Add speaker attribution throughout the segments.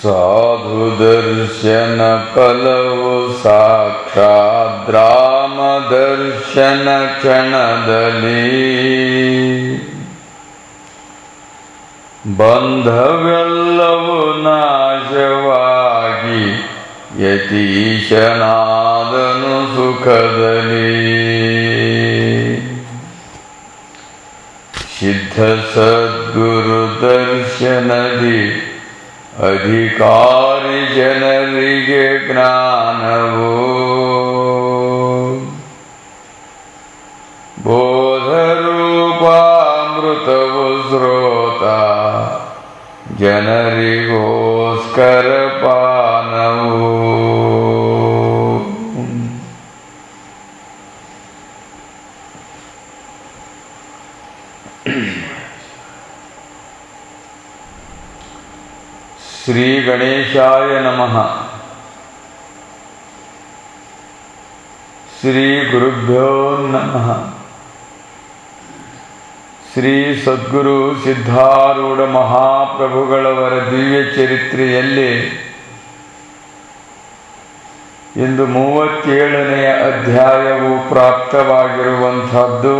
Speaker 1: ಸಾಧು ದರ್ಶನ ಫಲವು ಸಾಕ್ಷಾತ್ ರಾಮ ದರ್ಶನ ಕ್ಷಣದಲ್ಲಿ ಬಂಧವೆಲ್ಲವೂ ನಾಶವಾಗಿ ಯತೀಶನಾದನು ಸುಖದಲ್ಲಿ ಸಿದ್ಧ ಸದ್ಗುರು ದರ್ಶನದಿ ಅಧಿಕಾರಿ ಜನರಿಗೆ ಜ್ಞಾನವು ಬೋಧರೂಪಾಮೃತವು ಸ್ರೋತ ಜನರಿಗೋಸ್ಕರ ಪಾನವು ಶ್ರೀ ಗಣೇಶಾಯ ನಮಃ. ಶ್ರೀ ಗುರುಭ್ಯೋ ನಮಃ. ಶ್ರೀ ಸದ್ಗುರು ಸಿದ್ಧಾರೂಢ ಮಹಾಪ್ರಭುಗಳವರ ದಿವ್ಯ ಚರಿತ್ರೆಯಲ್ಲಿ ಇಂದು 37ನೇ ಅಧ್ಯಾಯವು ಪ್ರಾಪ್ತವಾಗಿರುವಂಥದ್ದು.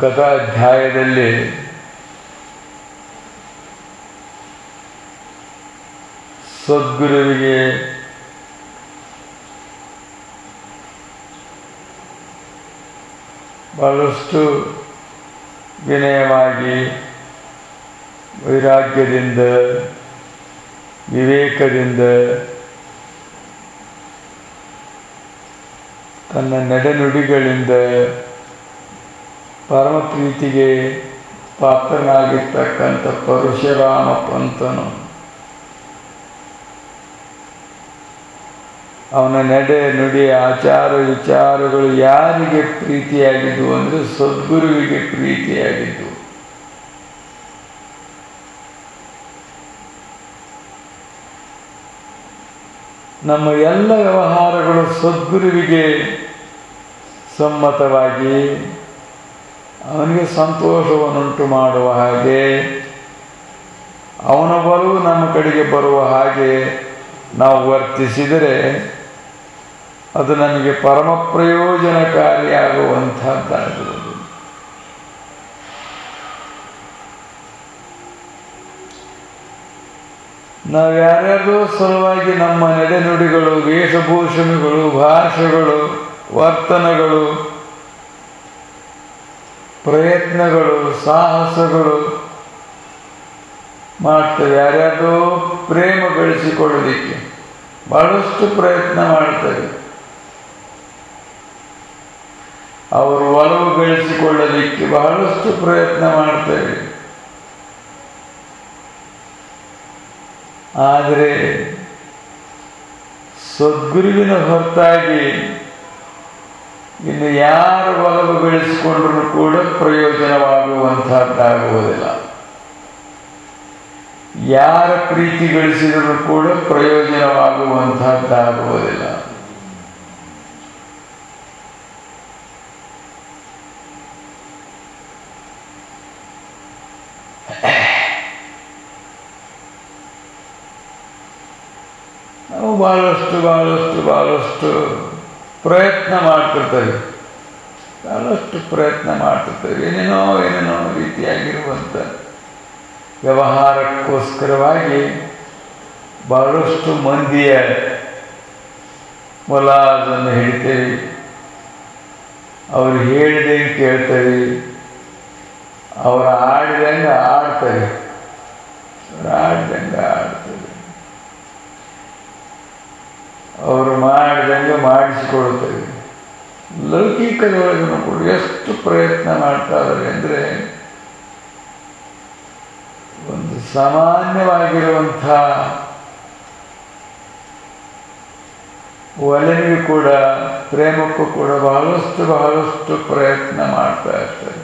Speaker 1: ಗತ ಅಧ್ಯಾಯದಲ್ಲಿ ಸದ್ಗುರುವಿಗೆ ಬಹಳಷ್ಟು ವಿನಯವಾಗಿ ವೈರಾಗ್ಯದಿಂದ ವಿವೇಕದಿಂದ ತನ್ನ ನಡೆನುಡಿಗಳಿಂದ ಪರಮ ಪ್ರೀತಿಗೆ ಪಾತ್ರನಾಗಿರ್ತಕ್ಕಂಥ ಪರಶುರಾಮ ಪಂತನು ಅವನ ನಡೆ ನುಡಿ ಆಚಾರ ವಿಚಾರಗಳು ಯಾರಿಗೆ ಪ್ರೀತಿಯಾಗಿದ್ದು ಅಂದರೆ ಸದ್ಗುರುವಿಗೆ ಪ್ರೀತಿಯಾಗಿದ್ದು. ನಮ್ಮ ಎಲ್ಲ ವ್ಯವಹಾರಗಳು ಸದ್ಗುರುವಿಗೆ ಸಮ್ಮತವಾಗಿ ಅವನಿಗೆ ಸಂತೋಷವನ್ನುಂಟು ಮಾಡುವ ಹಾಗೆ, ಅವನ ಬಲವು ನಮ್ಮ ಕಡೆಗೆ ಬರುವ ಹಾಗೆ ನಾವು ವರ್ತಿಸಿದರೆ ಅದು ನಮಗೆ ಪರಮ ಪ್ರಯೋಜನಕಾರಿಯಾಗುವಂಥದ್ದಾಗಿರುವುದು. ನಾವು ಯಾರ್ಯಾರೋ ಸಲುವಾಗಿ ನಮ್ಮ ನಡೆನುಡಿಗಳು, ವೇಷಭೂಷಣಗಳು, ಭಾಷೆಗಳು, ವರ್ತನೆಗಳು, ಪ್ರಯತ್ನಗಳು, ಸಾಹಸಗಳು ಮಾಡ್ತೇವೆ. ಯಾರ್ಯಾರೋ ಪ್ರೇಮ ಗಳಿಸಿಕೊಳ್ಳಲಿಕ್ಕೆ ಬಹಳಷ್ಟು ಪ್ರಯತ್ನ ಮಾಡ್ತೇವೆ. ಅವರು ಒಲವು ಗಳಿಸಿಕೊಳ್ಳಲಿಕ್ಕೆ ಬಹಳಷ್ಟು ಪ್ರಯತ್ನ ಮಾಡ್ತೇವೆ. ಆದರೆ ಸದ್ಗುರುವಿನ ಹೊರತಾಗಿ ಇನ್ನು ಯಾರು ಒಲವು ಗಳಿಸಿಕೊಂಡ್ರೂ ಕೂಡ ಪ್ರಯೋಜನವಾಗುವಂತಹದ್ದಾಗುವುದಿಲ್ಲ. ಯಾರ ಪ್ರೀತಿ ಗಳಿಸಿದರೂ ಕೂಡ ಪ್ರಯೋಜನವಾಗುವಂತಹದ್ದಾಗುವುದಿಲ್ಲ. ನಾವು ಬಹಳಷ್ಟು ಪ್ರಯತ್ನ ಮಾಡ್ತಿರ್ತೇವೆ. ಏನೇನೋ ರೀತಿಯಾಗಿರುವಂಥ ವ್ಯವಹಾರಕ್ಕೋಸ್ಕರವಾಗಿ ಬಹಳಷ್ಟು ಮಂದಿಯ ಮೊಲಾದನ್ನು ಹಿಡಿತೇವೆ. ಅವರು ಹೇಳಿದಂಗೆ ಕೇಳ್ತೇವೆ, ಅವರು ಆಡಿದಂಗೆ ಆಡ್ತೇವೆ, ಅವರು ಮಾಡಿದಂಗೆ ಮಾಡಿಸಿಕೊಳ್ತೇವೆ. ಲೌಕಿಕದೊಳಗೂ ಕೂಡ ಎಷ್ಟು ಪ್ರಯತ್ನ ಮಾಡ್ತಾ ಇದ್ದಾರೆ ಅಂದರೆ, ಒಂದು ಸಾಮಾನ್ಯವಾಗಿರುವಂಥ ಒಲವಿಗೂ ಕೂಡ ಪ್ರೇಮಕ್ಕೂ ಕೂಡ ಬಹಳಷ್ಟು ಪ್ರಯತ್ನ ಮಾಡ್ತಾ ಇರ್ತಾರೆ.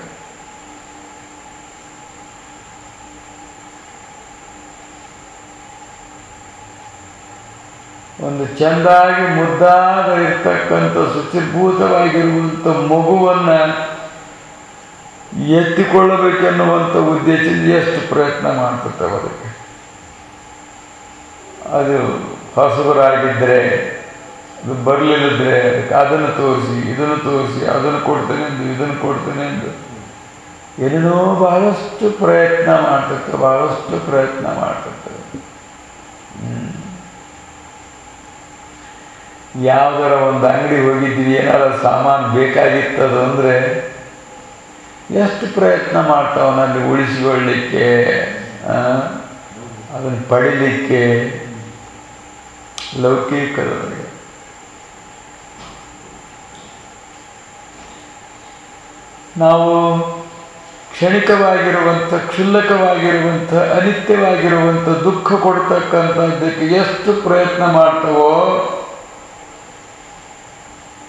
Speaker 1: ಒಂದು ಚೆಂದಾಗಿ ಮುದ್ದಾದ ಇರ್ತಕ್ಕಂಥ ಶುಚಿರ್ಭೂತವಾಗಿರುವಂಥ ಮಗುವನ್ನು ಎತ್ತಿಕೊಳ್ಳಬೇಕೆನ್ನುವಂಥ ಉದ್ದೇಶದಿಂದ ಎಷ್ಟು ಪ್ರಯತ್ನ ಮಾಡ್ತಿರ್ತವೆ ಅದಕ್ಕೆ. ಅದು ಹೊಸಬರಾಗಿದ್ದರೆ, ಅದು ಬರಲಿಲ್ಲದ್ರೆ ಅದನ್ನು ತೋರಿಸಿ, ಇದನ್ನು ತೋರಿಸಿ, ಅದನ್ನು ಕೊಡ್ತೇನೆ ಎಂದು, ಇದನ್ನು ಕೊಡ್ತೇನೆ ಎಂದು ಏನೇನೋ ಬಹಳಷ್ಟು ಪ್ರಯತ್ನ ಮಾಡ್ತಿರ್ತವೆ, ಬಹಳಷ್ಟು ಪ್ರಯತ್ನ ಮಾಡ್ತಿರ್ತವೆ. ಯಾವುದರ ಒಂದು ಅಂಗಡಿ ಹೋಗಿದ್ವಿ, ಏನಾರ ಸಾಮಾನು ಬೇಕಾಗಿತ್ತದು ಅಂದರೆ ಎಷ್ಟು ಪ್ರಯತ್ನ ಮಾಡ್ತಾವನಲ್ಲಿ ಉಳಿಸಿಕೊಳ್ಳಿಕ್ಕೆ, ಅದನ್ನು ಪಡಿಲಿಕ್ಕೆ. ಲೌಕಿಕದವರಿಗೆ ನಾವು ಕ್ಷಣಿಕವಾಗಿರುವಂಥ, ಕ್ಷುಲ್ಲಕವಾಗಿರುವಂಥ, ಅನಿತ್ಯವಾಗಿರುವಂಥ ದುಃಖ ಕೊಡ್ತಕ್ಕಂಥದ್ದಕ್ಕೆ ಎಷ್ಟು ಪ್ರಯತ್ನ ಮಾಡ್ತವೋ,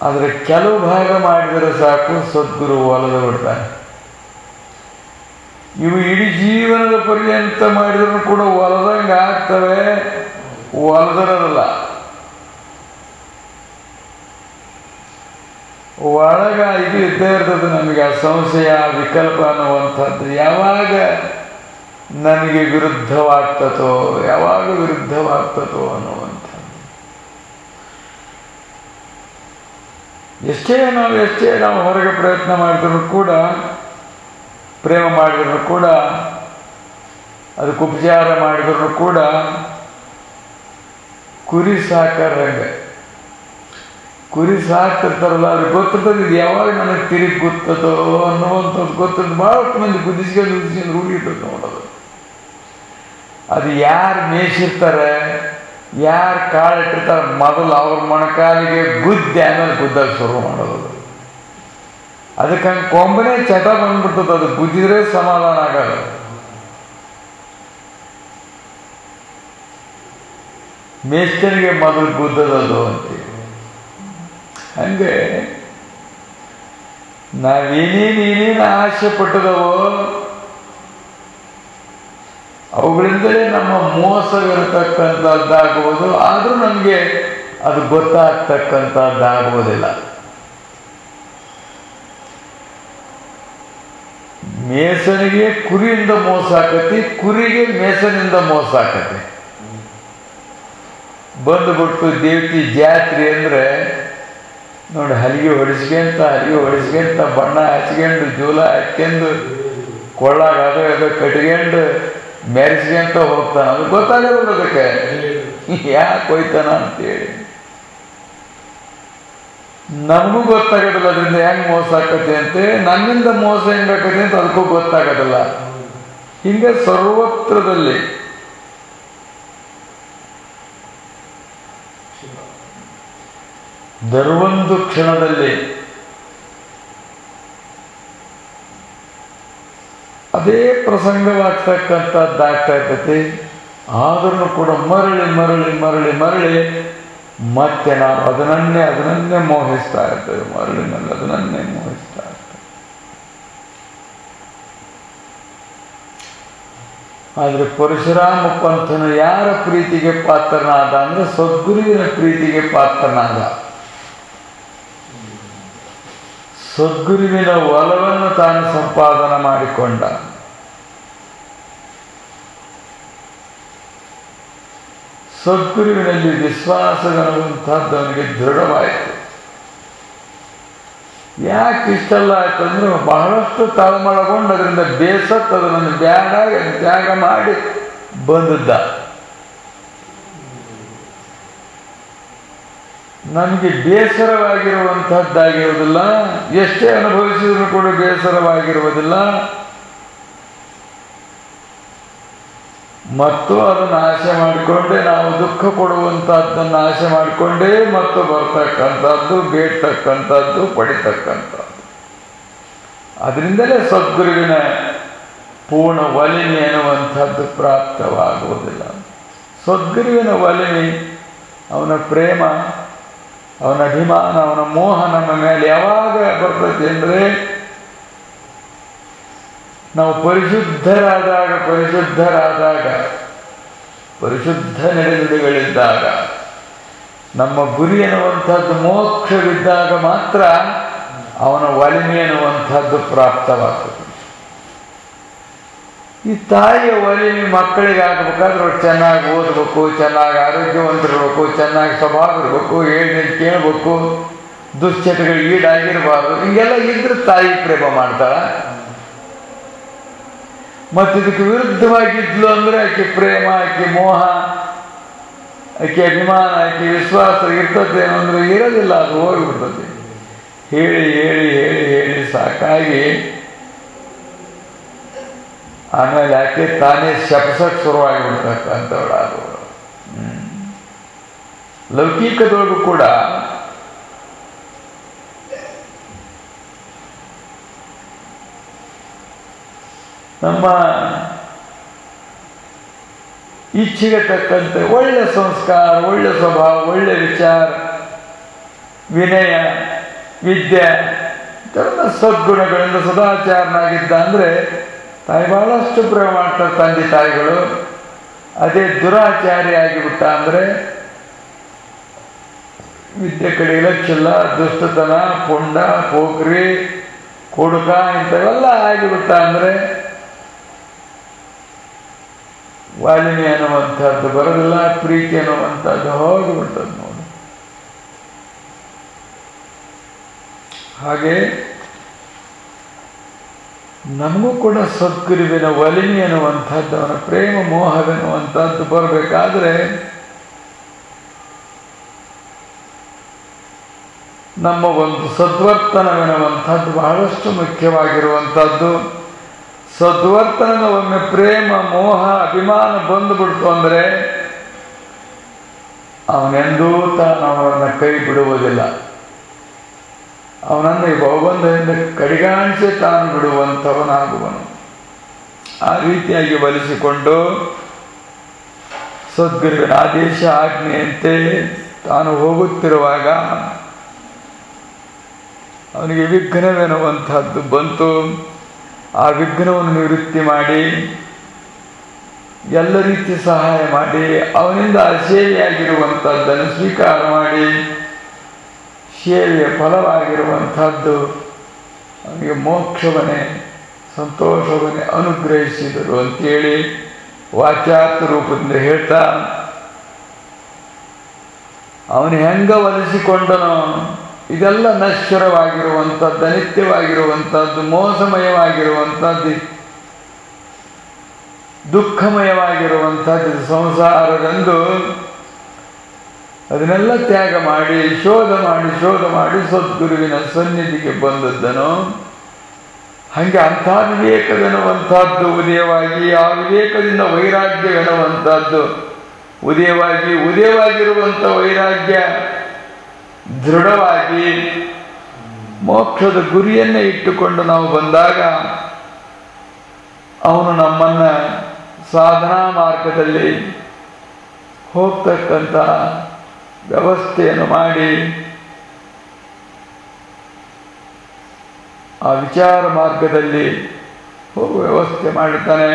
Speaker 1: ಆದರೆ ಕೆಲವು ಭಾಗ ಮಾಡಿದರೆ ಸಾಕು ಸದ್ಗುರು ಒಲದ ಬಿಡ್ತಾನೆ. ಇವು ಇಡೀ ಜೀವನದ ಪರ್ಯಂತ ಮಾಡಿದ್ರು ಕೂಡ ಒಲದಂಗೆ ಆಗ್ತವೆ, ಒಲದರಲ್ಲ. ಒಳಗ ಇದು ಇದ್ದೇ ಇರ್ತದೆ ನಮಗೆ, ಆ ಸಂಶಯ, ವಿಕಲ್ಪ ಅನ್ನುವಂಥದ್ದು. ಯಾವಾಗ ನನಗೆ ವಿರುದ್ಧವಾಗ್ತದೋ, ಯಾವಾಗ ವಿರುದ್ಧವಾಗ್ತದೋ ಅನ್ನುವಂಥದ್ದು. ಎಷ್ಟೇ ನಾವು ಹೊರಗೆ ಪ್ರಯತ್ನ ಮಾಡಿದ್ರು ಕೂಡ, ಪ್ರೇಮ ಮಾಡಿದ್ರು ಕೂಡ, ಅದಕ್ಕೆ ಉಪಚಾರ ಮಾಡಿದ್ರು ಕೂಡ, ಕುರಿ ಸಾಕಾರಂಗೆ, ಕುರಿ ಸಾಕ್ತಿರ್ತಾರಲ್ಲ ಅವ್ರಿಗೆ ಗೊತ್ತಿರ್ತದೆ ಇದು ಯಾವಾಗ ನನಗೆ ತಿರುಗಿ ಗೊತ್ತದೋ ಅನ್ನುವಂಥದ್ದು ಗೊತ್ತದ್ದು. ಭಾಳಷ್ಟು ಮಂದಿ ಕುದಿಸ್ಕೊಂಡು ರೂಢಿ ಇರ್ತದೆ ನೋಡೋದು. ಅದು ಯಾರು ಮೇಯಿಸಿರ್ತಾರೆ, ಯಾರು ಕಾಳಿಟ್ಟಿರ್ತಾರೆ, ಮೊದಲು ಅವ್ರ ಮೊಣಕಾಲಿಗೆ ಗುದ್ದಿ ಆಮೇಲೆ ಗುದ್ದಾಗ ಶುರು ಮಾಡೋದು. ಅದಕ್ಕೆ ಹಂಗೆ ಕೊಂಬನೇ ಚಟ ಬಂದ್ಬಿಡ್ತದೆ, ಅದು ಗುದ್ದಿದ್ರೆ ಸಮಾಧಾನ ಆಗಲ್ಲ. ಮೇಷ್ಟನಿಗೆ ಮೊದಲು ಗುದ್ದದದು ಅಂತೀವಿ. ಹಂಗೆ ನಾವೇನೇನೇನೇನು ಆಸೆ ಪಟ್ಟದವೋ ಅವುಗಳಿಂದಲೇ ನಮ್ಮ ಮೋಸವಿರತಕ್ಕಂಥದ್ದಾಗುವುದು. ಆದರೂ ನಮಗೆ ಅದು ಗೊತ್ತಾಗ್ತಕ್ಕಂಥದ್ದಾಗುವುದಿಲ್ಲ. ಮೇಸನಿಗೆ ಕುರಿಯಿಂದ ಮೋಸ ಆಕತಿ, ಕುರಿಗೆ ಮೇಸನಿಂದ ಮೋಸ ಆಕತಿ. ಬಂದುಬಿಟ್ಟು ದೇವತಿ ಜಾತ್ರೆ ಅಂದರೆ ನೋಡಿ, ಹಲಿಗೆ ಹೊಡಿಸ್ಕೊಂತ ಬಣ್ಣ ಹಚ್ಕೊಂಡು ಜೂಲ ಹಾಕ್ಕೊಂಡು ಕೊಳ್ಳಾಗ ಅದು ಕಟ್ಕೊಂಡು ಮೆರೆಸ್ಕೊಂತ ಹೋಗ್ತಾನ. ಅದು ಗೊತ್ತಾಗಲ್ಲ ಅದಕ್ಕೆ ಯಾಕೆ ಹೋಯ್ತಾನ ಅಂತೇಳಿ. ನಮಗೂ ಗೊತ್ತಾಗೋದಿಲ್ಲ ಅದರಿಂದ ಹೆಂಗೆ ಮೋಸ ಆಕತಿ ಅಂತೆ, ನನ್ನಿಂದ ಮೋಸ ಹೆಂಗಾಕತಿ ಅಂತ ಅದಕ್ಕೂ ಗೊತ್ತಾಗೋದಿಲ್ಲ. ಹಿಂಗೆ ಸರ್ವತ್ರದಲ್ಲಿ ದರ್ವೊಂದು ಕ್ಷಣದಲ್ಲಿ ಅದೇ ಪ್ರಸಂಗವಾಗ್ತಕ್ಕಂಥದ್ದಾಗ್ತಾ ಇರ್ತೈತಿ. ಆದ್ರೂ ಕೂಡ ಮರಳಿ ಮರಳಿ ಮರಳಿ ಮರಳಿ ಮತ್ತೆ ನಾವು ಅದನ್ನೇ ಮೋಹಿಸ್ತಾ ಇರ್ತೇವೆ. ಮರಳಿ ಮರಳಿ ಅದನ್ನೇ ಮೋಹಿಸ್ತಾ ಇರ್ತೇವೆ. ಆದರೆ ಪರಶುರಾಮ ಪಂಥನು ಯಾರ ಪ್ರೀತಿಗೆ ಪಾತ್ರನಾದ ಅಂದ್ರೆ ಸದ್ಗುರುವಿನ ಪ್ರೀತಿಗೆ ಪಾತ್ರನಾದ. ಸದ್ಗುರುವಿನ ಒಲವನ್ನು ತಾನು ಸಂಪಾದನೆ ಮಾಡಿಕೊಂಡ. ಸದ್ಗುರುವಿನಲ್ಲಿ ವಿಶ್ವಾಸವೆನ್ನುವಂಥದ್ದು ಅವನಿಗೆ ದೃಢವಾಯಿತು. ಯಾಕೆ ಇಷ್ಟೆಲ್ಲ ಆಯ್ತಂದ್ರೆ ಬಹಳಷ್ಟು ತಳಮಳಗೊಂಡು ಅದರಿಂದ ಬೇಸತ್ತು ಅದನ್ನು ಬ್ಯಾಡ ತ್ಯಾಗ ಮಾಡಿ ಬಂದದ್ದ. ನಮಗೆ ಬೇಸರವಾಗಿರುವಂಥದ್ದಾಗಿರುವುದಿಲ್ಲ, ಎಷ್ಟೇ ಅನುಭವಿಸಿದ್ರು ಕೂಡ ಬೇಸರವಾಗಿರುವುದಿಲ್ಲ. ಮತ್ತು ಅದನ್ನು ಆಸೆ ಮಾಡಿಕೊಂಡೇ ನಾವು ದುಃಖ ಕೊಡುವಂಥದ್ದನ್ನು ಆಸೆ ಮಾಡಿಕೊಂಡೇ ಮತ್ತು ಬರ್ತಕ್ಕಂಥದ್ದು, ಬೇಡ್ತಕ್ಕಂಥದ್ದು, ಪಡಿತಕ್ಕಂಥದ್ದು. ಅದರಿಂದಲೇ ಸದ್ಗುರುವಿನ ಪೂರ್ಣ ಒಲಿಮೆ ಎನ್ನುವಂಥದ್ದು ಪ್ರಾಪ್ತವಾಗುವುದಿಲ್ಲ. ಸದ್ಗುರುವಿನ ಒಲಿಮೆ, ಅವನ ಪ್ರೇಮ, ಅವನ ಅಭಿಮಾನ, ಅವನ ಮೋಹ ನಮ್ಮ ಮೇಲೆ ಯಾವಾಗ ಬರ್ತದೆ ಅಂದರೆ ನಾವು ಪರಿಶುದ್ಧರಾದಾಗ ಪರಿಶುದ್ಧ ನಡೆನುಡಿಗಳಿದ್ದಾಗ, ನಮ್ಮ ಗುರಿ ಎನ್ನುವಂಥದ್ದು ಮೋಕ್ಷವಿದ್ದಾಗ ಮಾತ್ರ ಅವನ ಒಲಿಮೆ ಎನ್ನುವಂಥದ್ದು ಪ್ರಾಪ್ತವಾಗ್ತದೆ. ಈ ತಾಯಿಯ ಒಲಿಮೆ ಮಕ್ಕಳಿಗೆ ಆಗಬೇಕಾದ್ರೆ ಅವ್ರು ಚೆನ್ನಾಗಿ ಓದಬೇಕು, ಚೆನ್ನಾಗಿ ಆರೋಗ್ಯವಂತರಿರ್ಬೇಕು, ಚೆನ್ನಾಗಿ ಸ್ವಭಾವ ಇರಬೇಕು, ಹೇಳಿದ ಕೇಳಬೇಕು, ದುಶ್ಚಟಗಳಿಗೆ ಈಡಾಗಿರಬಾರ್ದು. ಹಿಂಗೆಲ್ಲ ಇದ್ರೆ ತಾಯಿ ಪ್ರೇಮ ಮಾಡ್ತಾಳ. ಮತ್ತು ಇದಕ್ಕೆ ವಿರುದ್ಧವಾಗಿದ್ಲು ಅಂದರೆ ಆಕೆ ಪ್ರೇಮ, ಆಕೆ ಮೋಹ, ಆಕೆ ಅಭಿಮಾನ, ಆಕೆ ವಿಶ್ವಾಸ ಇರ್ತದೇನೋ ಅಂದರೆ ಇರೋದಿಲ್ಲ, ಅದು ಹೋಗಿಬಿಡ್ತದೆ. ಹೇಳಿ ಹೇಳಿ ಹೇಳಿ ಹೇಳಿ ಸಾಕಾಗಿ ಆಮೇಲೆ ಆಕೆ ತಾನೇ ಶಪಸಕ್ಕೆ ಶುರುವಾಗಿಬಿಡ್ತಕ್ಕಂಥವಳಾದವಳು. ಲೌಕಿಕದೊಳಗೂ ಕೂಡ ನಮ್ಮ ಇಚ್ಛೆಗೆ ತಕ್ಕಂತೆ ಒಳ್ಳೆ ಸಂಸ್ಕಾರ, ಒಳ್ಳೆ ಸ್ವಭಾವ, ಒಳ್ಳೆ ವಿಚಾರ, ವಿನಯ, ವಿದ್ಯೆ, ಸದ್ಗುಣಗಳಿಂದ ಸದಾಚಾರನಾಗಿದ್ದ ಅಂದರೆ ತಾಯಿ ಬಹಳಷ್ಟು ಪ್ರೇಮ ಮಾಡ್ತಾರೆ ತಂದೆ ತಾಯಿಗಳು. ಅದೇ ದುರಾಚಾರಿ ಆಗಿಬಿಟ್ಟ ಅಂದರೆ ವಿದ್ಯೆ ಕಡೆ ಇಲಕ್ಕಿಲ್ಲ, ದುಷ್ಟತನ, ಪುಂಡ, ಪೋಖ್ರಿ, ಕುಡುಕ ಇಂಥವೆಲ್ಲ ಆಗಿಬಿಟ್ಟ ಅಂದರೆ ವಾಲಿನಿ ಅನ್ನುವಂಥದ್ದು ಬರೋದಿಲ್ಲ, ಪ್ರೀತಿ ಅನ್ನುವಂಥದ್ದು ಹೋಗಿಬಿಡ್ತದೆ ನೋಡಿ. ಹಾಗೆ ನಮಗೂ ಕೂಡ ಸದ್ಗುರುವಿನ ಒಲಿಮೆ ಅನ್ನುವಂಥದ್ದು, ಅವನ ಪ್ರೇಮ ಮೋಹವೆನ್ನುವಂಥದ್ದು ಬರಬೇಕಾದ್ರೆ ನಮ್ಮ ಒಂದು ಸದ್ವರ್ತನವೆನ್ನುವಂಥದ್ದು ಬಹಳಷ್ಟು ಮುಖ್ಯವಾಗಿರುವಂಥದ್ದು. ಸದ್ವರ್ತನದ ಒಮ್ಮೆ ಪ್ರೇಮ, ಮೋಹ, ಅಭಿಮಾನ ಬಂದುಬಿಡ್ತು ಅಂದರೆ ಅವನೆಂದೂ ತಾನು ಅವರನ್ನು ಕೈ ಬಿಡುವುದಿಲ್ಲ. ಅವನನ್ನು ಈ ಬಹುಬಂಧದಿಂದ ಕಡಿಗಾಣಿಸಿ ತಾನು ಬಿಡುವಂಥವನಾಗುವನು. ಆ ರೀತಿಯಾಗಿ ಒಲಿಸಿಕೊಂಡು ಸದ್ಗುರುವಿನ ಆದೇಶ ಆಜ್ಞೆಯಂತೆ ತಾನು ಹೋಗುತ್ತಿರುವಾಗ ಅವನಿಗೆ ವಿಘ್ನವೆನ್ನುವಂಥದ್ದು ಬಂತು. ಆ ವಿಘ್ನವನ್ನು ನಿವೃತ್ತಿ ಮಾಡಿ ಎಲ್ಲ ರೀತಿ ಸಹಾಯ ಮಾಡಿ ಅವನಿಂದ ಸೇವೆಯಾಗಿರುವಂಥದ್ದನ್ನು ಸ್ವೀಕಾರ ಮಾಡಿ ಸೇವೆಯ ಫಲವಾಗಿರುವಂಥದ್ದು ಅವನಿಗೆ ಮೋಕ್ಷವನ್ನೇ, ಸಂತೋಷವನ್ನೇ ಅನುಗ್ರಹಿಸಿದರು ಅಂತೇಳಿ ವಾಚಾರ್ಥ ರೂಪದಿಂದ ಹೇಳ್ತಾ ಅವನು ಹೆಂಗ ಒಲಿಸಿಕೊಂಡನೋ ಇದೆಲ್ಲ ನಶ್ವರವಾಗಿರುವಂಥದ್ದು, ಅನಿತ್ಯವಾಗಿರುವಂಥದ್ದು, ಮೋಸಮಯವಾಗಿರುವಂಥದ್ದು, ದುಃಖಮಯವಾಗಿರುವಂಥದ್ದು ಸಂಸಾರವೆಂದು ಅದನ್ನೆಲ್ಲ ತ್ಯಾಗ ಮಾಡಿ ಶೋಧ ಮಾಡಿ ಸದ್ಗುರುವಿನ ಸನ್ನಿಧಿಗೆ ಬಂದದ್ದನು. ಹಾಗೆ ಅಂಥ ವಿವೇಕವೆನ್ನುವಂಥದ್ದು ಉದಯವಾಗಿ, ಆ ವಿವೇಕದಿಂದ ವೈರಾಗ್ಯವೆನ್ನುವಂಥದ್ದು ಉದಯವಾಗಿರುವಂಥ ವೈರಾಗ್ಯ ದೃಢವಾಗಿ ಮೋಕ್ಷದ ಗುರಿಯನ್ನೇ ಇಟ್ಟುಕೊಂಡು ನಾವು ಬಂದಾಗ ಅವನು ನಮ್ಮನ್ನು ಸಾಧನಾ ಮಾರ್ಗದಲ್ಲಿ ಹೋಗ್ತಕ್ಕಂಥ ವ್ಯವಸ್ಥೆಯನ್ನು ಮಾಡಿ ಆ ವಿಚಾರ ಮಾರ್ಗದಲ್ಲಿ ಹೋಗುವ ವ್ಯವಸ್ಥೆ ಮಾಡುತ್ತಾನೆ.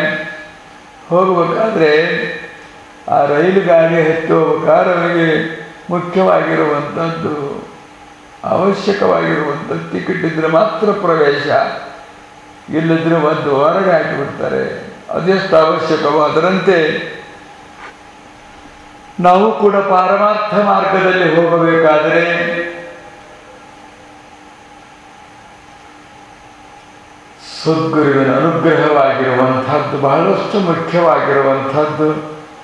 Speaker 1: ಹೋಗಬೇಕಾದ್ರೆ ಆ ರೈಲು ಗಾಡಿ ಹತ್ತಿ ಹೋಗಬೇಕಾದ್ರೆ ಅವನಿಗೆ ಮುಖ್ಯವಾಗಿರುವಂಥದ್ದು, ಅವಶ್ಯಕವಾಗಿರುವಂಥದ್ದು ಟಿಕೆಟ್ ಇದ್ದರೆ ಮಾತ್ರ ಪ್ರವೇಶ, ಇಲ್ಲದ್ರೆ ಒಂದು ಹೊರಗೆ ಹಾಕಿಬಿಡ್ತಾರೆ. ಅದೆಷ್ಟು ಅವಶ್ಯಕವೋ ಅದರಂತೆ ನಾವು ಕೂಡ ಪಾರಮಾರ್ಥ ಮಾರ್ಗದಲ್ಲಿ ಹೋಗಬೇಕಾದರೆ ಸದ್ಗುರುವಿನ ಅನುಗ್ರಹವಾಗಿರುವಂಥದ್ದು ಬಹಳಷ್ಟು ಮುಖ್ಯವಾಗಿರುವಂಥದ್ದು.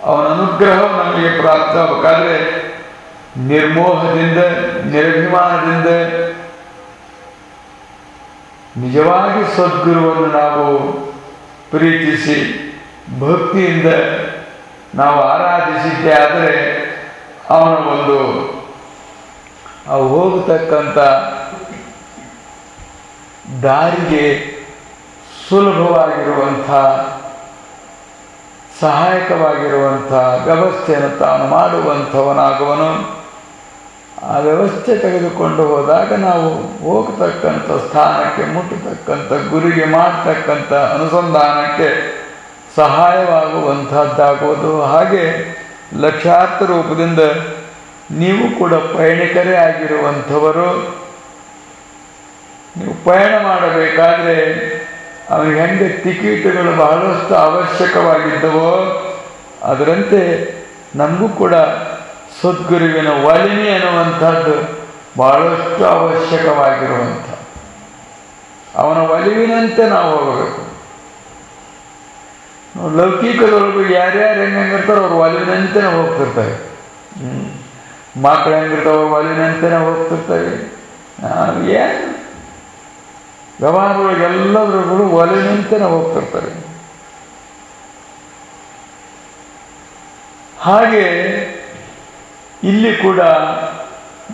Speaker 1: ಅವನ ಅನುಗ್ರಹ ನಮಗೆ ಪ್ರಾಪ್ತವಾಗಬೇಕಾದ್ರೆ ನಿರ್ಮೋಹದಿಂದ, ನಿರಭಿಮಾನದಿಂದ ನಿಜವಾಗಿ ಸದ್ಗುರುವನ್ನು ನಾವು ಪ್ರೀತಿಸಿ ಭಕ್ತಿಯಿಂದ ನಾವು ಆರಾಧಿಸಿದ್ದೇ ಆದರೆ ಅವನ ಒಂದು ಹೋಗತಕ್ಕಂಥ ದಾರಿಗೆ ಸುಲಭವಾಗಿರುವಂಥ ಸಹಾಯಕವಾಗಿರುವಂಥ ವ್ಯವಸ್ಥೆಯನ್ನು ತಾನು ಮಾಡುವಂಥವನಾಗುವನು. ಆ ವ್ಯವಸ್ಥೆ ತೆಗೆದುಕೊಂಡು ಹೋದಾಗ ನಾವು ಹೋಗತಕ್ಕಂಥ ಸ್ಥಾನಕ್ಕೆ, ಮುಟ್ಟತಕ್ಕಂಥ ಗುರಿಗೆ, ಮಾಡತಕ್ಕಂಥ ಅನುಸಂಧಾನಕ್ಕೆ ಸಹಾಯವಾಗುವಂಥದ್ದಾಗುವುದು. ಹಾಗೆ ಲಕ್ಷಾರ್ಥ ರೂಪದಿಂದ ನೀವು ಕೂಡ ಪಯಣಿಕರೇ ಆಗಿರುವಂಥವರು. ನೀವು ಪಯಣ ಮಾಡಬೇಕಾದ್ರೆ ಅವನಿಗೆ ಹೆಂಗೆ ಟಿಕೆಟ್ಗಳು ಬಹಳಷ್ಟು ಅವಶ್ಯಕವಾಗಿದ್ದವೋ ಅದರಂತೆ ನಮಗೂ ಕೂಡ ಸದ್ಗುರುವಿನ ಒಲಿಮೆ ಅನ್ನುವಂಥದ್ದು ಬಹಳಷ್ಟು ಅವಶ್ಯಕವಾಗಿರುವಂಥ, ಅವನ ಒಲಿವಿನಂತೆ ನಾವು ಹೋಗಬೇಕು. ಲೌಕಿಕದೊಳಗೂ ಯಾರ್ಯಾರು ಹೆಂಗಿರ್ತಾರೋ ಅವ್ರು ಒಲಿವಿನಂತೆನೇ ಹೋಗ್ತಿರ್ತಾರೆ. ಮಕ್ಕಳು ಹೆಂಗಿರ್ತಾವ ಅವ್ರು ಒಲಿವಿನಂತೆನೇ ಹೋಗ್ತಿರ್ತಾರೆ. ಏನು ವ್ಯವಹಾರದೊಳಗೆ ಎಲ್ಲದ್ರೂ ಒಲಿವಿನಂತೆನೇ ಹೋಗ್ತಿರ್ತಾರೆ. ಹಾಗೆ ಇಲ್ಲಿ ಕೂಡ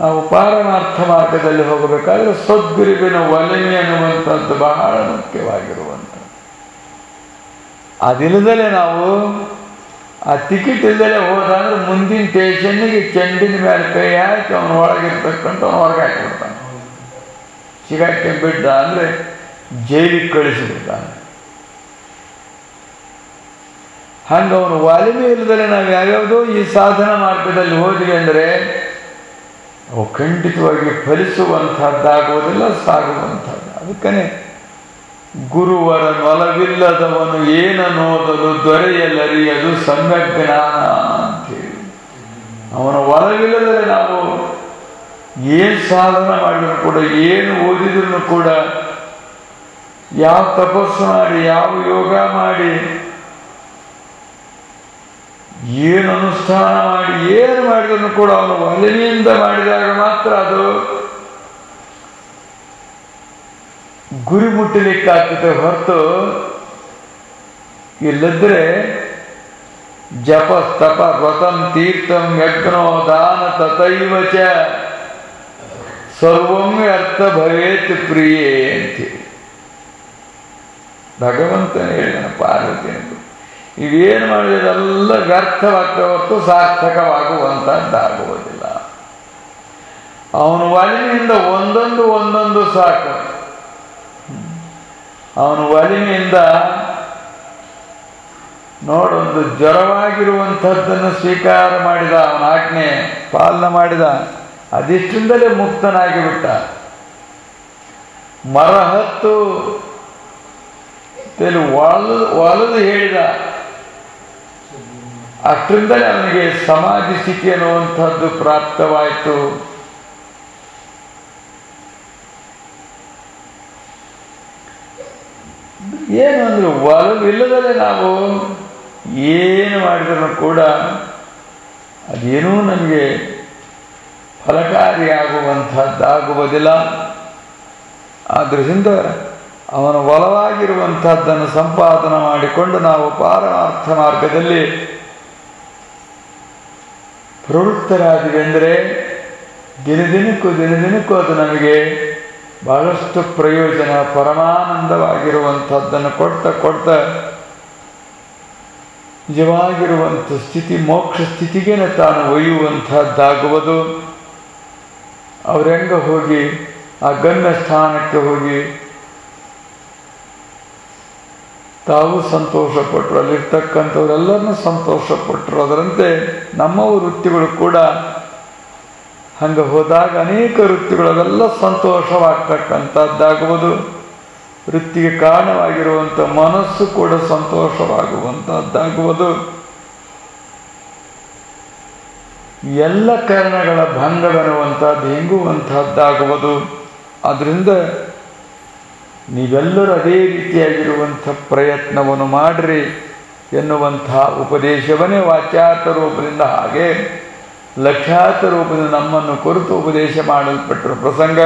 Speaker 1: ನಾವು ಪಾರಮಾರ್ಥ ಮಾರ್ಗದಲ್ಲಿ ಹೋಗಬೇಕಾದ್ರೆ ಸದ್ಗುರುವಿನ ಒಲಿಮೆ ಅನ್ನುವಂಥದ್ದು ಬಹಳ ಮುಖ್ಯವಾಗಿರುವಂಥ. ಅದಿಲ್ಲದಲೇ ನಾವು ಆ ಟಿಕೆಟ್ ಇಲ್ಲದಲೇ ಹೋದಂದ್ರೆ ಮುಂದಿನ ಸ್ಟೇಷನ್ನಿಗೆ ಚೆಂಡಿನ ಮೇಲೆ ಕೈ ಹಾಕಿ ಅವನ ಒಳಗಿರ್ತಕ್ಕಂಥ ಅವನು ಹೊರಗೆ ಹಾಕಿಬಿಡ್ತಾನೆ. ಸಿಗಾಕಿ ಬಿಡ್ದ ಅಂದರೆ ಜೈಲಿಗೆ ಕಳಿಸಿಬಿಡ್ತಾನೆ. ಹಂಗೆ ಅವನು ಒಲಿಮೆ ಇಲ್ಲದಲೇ ನಾವು ಯಾವ್ಯಾವುದೋ ಈ ಸಾಧನ ಮಾರ್ಗದಲ್ಲಿ ಹೋದ್ವಿ ಅಂದರೆ ಅವು ಖಂಡಿತವಾಗಿ ಫಲಿಸುವಂಥದ್ದಾಗುವುದಿಲ್ಲ, ಸಾಗುವಂಥದ್ದು. ಅದಕ್ಕೇ ಗುರುವರ ನೊಲವಿಲ್ಲದವನು ಏನನ್ನೋದಲು ದೊರೆಯಲರಿಯದು ಸಮ್ಯಜ್ಞಾನ ಅಂತೇಳಿ. ಅವನ ಒಲವಿಲ್ಲದರೆ ನಾವು ಏನು ಸಾಧನ ಮಾಡಿದ್ರು ಕೂಡ, ಏನು ಓದಿದ್ರು ಕೂಡ, ಯಾವ ತಪಸ್ಸು ಮಾಡಿ, ಯಾವ ಯೋಗ ಮಾಡಿ, ಏನು ಅನುಷ್ಠಾನ ಮಾಡಿ, ಏನು ಮಾಡಿದ್ರು ಕೂಡ ಅವನು ಒಲಿಮೆಯಿಂದ ಮಾಡಿದಾಗ ಮಾತ್ರ ಅದು ಗುರಿ ಮುಟ್ಟಲಿಕ್ಕಾಗ್ತದೆ. ಹೊರತು ಇಲ್ಲದ್ರೆ ಜಪ ತಪ ವ್ರತಂ ತೀರ್ಥಂ ಯಜ್ಞೋ ದಾನ ತಥೈವ ಚ ಸರ್ವಂ ಅರ್ಥ ಭವೇತ್ ಪ್ರಿಯೇ ಅಂತೇಳಿ ಭಗವಂತನೇ ಹೇಳಿದ ಪಾರ್ವತಿ. ಇವೇನು ಮಾಡಿದೆಲ್ಲ ವ್ಯರ್ಥವಾಗ್ತವೆ ಹೊರತು ಸಾರ್ಥಕವಾಗುವಂಥದ್ದಾಗುವುದಿಲ್ಲ. ಅವನು ಒಲಿಮೆಯಿಂದ ಒಂದೊಂದು ಸಾಕು. ಅವನು ಒಲಿಮೆಯಿಂದ ನೋಡೊಂದು ಜ್ವರವಾಗಿರುವಂಥದ್ದನ್ನು ಸ್ವೀಕಾರ ಮಾಡಿದ, ಅವನ ಆಜ್ಞೆ ಪಾಲನೆ ಮಾಡಿದ, ಅದಿಷ್ಟಿಂದಲೇ ಮುಕ್ತನಾಗಿ ಬಿಟ್ಟ. ಮರ ಹತ್ತು ಒಲದು ಹೇಳಿದ, ಅಷ್ಟರಿಂದಲೇ ಅವನಿಗೆ ಸಮಾಧಿ ಸ್ಥಿತಿ ಅನ್ನುವಂಥದ್ದು ಪ್ರಾಪ್ತವಾಯಿತು. ಏನು ಅಂದ್ರೆ ಒಲವಿಲ್ಲದಲೇ ನಾವು ಏನು ಮಾಡಿದ್ರು ಕೂಡ ಅದೇನೂ ನಮಗೆ ಫಲಕಾರಿಯಾಗುವಂಥದ್ದಾಗುವುದಿಲ್ಲ. ಆದ್ದರಿಂದ ಅವನ ಒಲವಾಗಿರುವಂಥದ್ದನ್ನು ಸಂಪಾದನೆ ಮಾಡಿಕೊಂಡು ನಾವು ಪಾರಮಾರ್ಥ ಮಾರ್ಗದಲ್ಲಿ ಪ್ರವೃತ್ತರಾದಿವೆ ಅಂದರೆ ದಿನದಿನಕ್ಕೂ ಅದು ನಮಗೆ ಬಹಳಷ್ಟು ಪ್ರಯೋಜನ, ಪರಮಾನಂದವಾಗಿರುವಂಥದ್ದನ್ನು ಕೊಡ್ತಾ ನಿಜವಾಗಿರುವಂಥ ಸ್ಥಿತಿ, ಮೋಕ್ಷ ಸ್ಥಿತಿಗೇನೆ ತಾನು ಒಯ್ಯುವಂಥದ್ದಾಗುವುದು. ಅವರೆಂಗ ಹೋಗಿ ಆ ಗಮ್ಯ ಸ್ಥಾನಕ್ಕೆ ಹೋಗಿ ತಾವು ಸಂತೋಷಪಟ್ಟರು, ಅಲ್ಲಿರ್ತಕ್ಕಂಥವರೆಲ್ಲರನ್ನೂ ಸಂತೋಷಪಟ್ಟರು. ಅದರಂತೆ ನಮ್ಮ ವೃತ್ತಿಗಳು ಕೂಡ ಹಂಗೆ ಹೋದಾಗ ಅನೇಕ ವೃತ್ತಿಗಳೆಲ್ಲ ಸಂತೋಷವಾಗ್ತಕ್ಕಂಥದ್ದಾಗುವುದು. ವೃತ್ತಿಗೆ ಕಾರಣವಾಗಿರುವಂಥ ಮನಸ್ಸು ಕೂಡ ಸಂತೋಷವಾಗುವಂಥದ್ದಾಗುವುದು. ಎಲ್ಲ ಕಾರಣಗಳ ಭಂಗವೆನ್ನುವಂಥದ್ದು ಹೆಂಗುವಂಥದ್ದಾಗುವುದು. ಆದ್ದರಿಂದ ನೀವೆಲ್ಲರೂ ಅದೇ ರೀತಿಯಾಗಿರುವಂಥ ಪ್ರಯತ್ನವನ್ನು ಮಾಡಿರಿ ಎನ್ನುವಂಥ ಉಪದೇಶವನ್ನೇ ವಾಚ್ಯಾರ್ಥ ರೂಪದಿಂದ, ಹಾಗೆ ಲಕ್ಷ್ಯಾರ್ಥ ರೂಪದಿಂದ ನಮ್ಮನ್ನು ಕುರಿತು ಉಪದೇಶ ಮಾಡಲ್ಪಟ್ಟರು ಪ್ರಸಂಗ.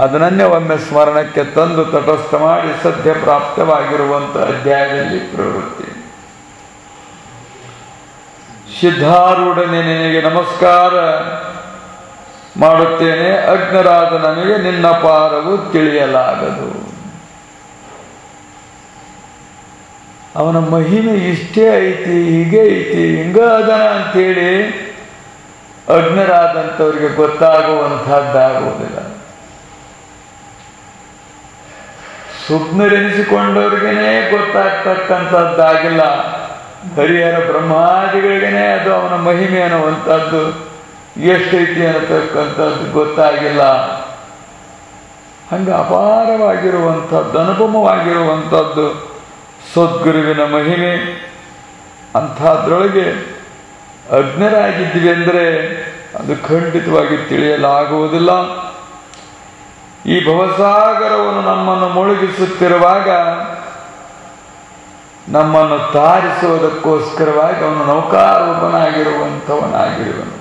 Speaker 1: ಅದನ್ನೇ ಒಮ್ಮೆ ಸ್ಮರಣಕ್ಕೆ ತಂದು ತಟಸ್ಥ ಮಾಡಿ ಸದ್ಯ ಪ್ರಾಪ್ತವಾಗಿರುವಂಥ ಅಧ್ಯಾಯದಲ್ಲಿ ಪ್ರವೃತ್ತಿ. ಸಿದ್ಧಾರೂಢನೆ ನಿನಗೆ ನಮಸ್ಕಾರ ಮಾಡುತ್ತೇನೆ, ಅಜ್ಞರಾದ ನಮಗೆ ನಿನ್ನ ಪಾರವು ತಿಳಿಯಲಾಗದು. ಅವನ ಮಹಿಮೆ ಇಷ್ಟೇ ಐತಿ, ಹೀಗೆ ಐತಿ, ಹಿಂಗ ಅದನ ಅಂತೇಳಿ ಅಜ್ಞರಾದಂಥವ್ರಿಗೆ ಗೊತ್ತಾಗುವಂಥದ್ದಾಗುವುದಿಲ್ಲ. ಸುಜ್ಞರೆನಿಸಿಕೊಂಡವ್ರಿಗೇನೆ ಗೊತ್ತಾಗ್ತಕ್ಕಂಥದ್ದಾಗಿಲ್ಲ. ಹರಿಹರ ಬ್ರಹ್ಮಾದಿಗಳಿಗೇನೆ ಅದು ಅವನ ಮಹಿಮೆ ಅನ್ನುವಂಥದ್ದು ಎಷ್ಟೈತಿ ಅನ್ನತಕ್ಕಂಥದ್ದು ಗೊತ್ತಾಗಿಲ್ಲ. ಹಂಗೆ ಅಪಾರವಾಗಿರುವಂಥದ್ದು, ಅನುಪಮವಾಗಿರುವಂಥದ್ದು ಸದ್ಗುರುವಿನ ಮಹಿಮೆ. ಅಂಥದ್ರೊಳಗೆ ಅಜ್ಞರಾಗಿದ್ವಿ ಅಂದರೆ ಅದು ಖಂಡಿತವಾಗಿ ತಿಳಿಯಲಾಗುವುದಿಲ್ಲ. ಈ ಭವಸಾಗರವನ್ನು ನಮ್ಮನ್ನು ಮುಳುಗಿಸುತ್ತಿರುವಾಗ ನಮ್ಮನ್ನು ತಾರಿಸುವುದಕ್ಕೋಸ್ಕರವಾಗಿ ಅವನು ನೌಕಾರೂಪನಾಗಿರುವಂಥವನಾಗಿರುವನು.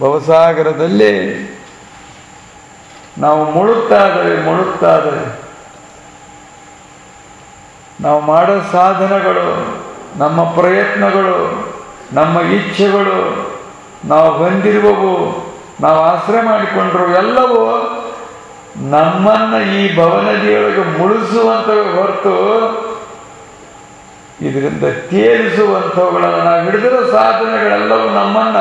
Speaker 1: ಭವಸಾಗರದಲ್ಲಿ ನಾವು ಮುಳುಗ್ತಾದರೆ ನಾವು ಮಾಡೋ ಸಾಧನೆಗಳು, ನಮ್ಮ ಪ್ರಯತ್ನಗಳು, ನಮ್ಮ ಇಚ್ಛೆಗಳು, ನಾವು ಹೊಂದಿರುವವು, ನಾವು ಆಶ್ರಯ ಮಾಡಿಕೊಂಡ್ರು ಎಲ್ಲವೂ ನಮ್ಮನ್ನು ಈ ಭವನದಿಯೊಳಗೆ ಮುಳುಗಿಸುವಂಥವು ಹೊರತು ಇದರಿಂದ ತೇಲಿಸುವಂಥವುಗಳನ್ನು ನಾವು ಹಿಡಿದಿರೋ ಸಾಧನೆಗಳೆಲ್ಲವೂ ನಮ್ಮನ್ನ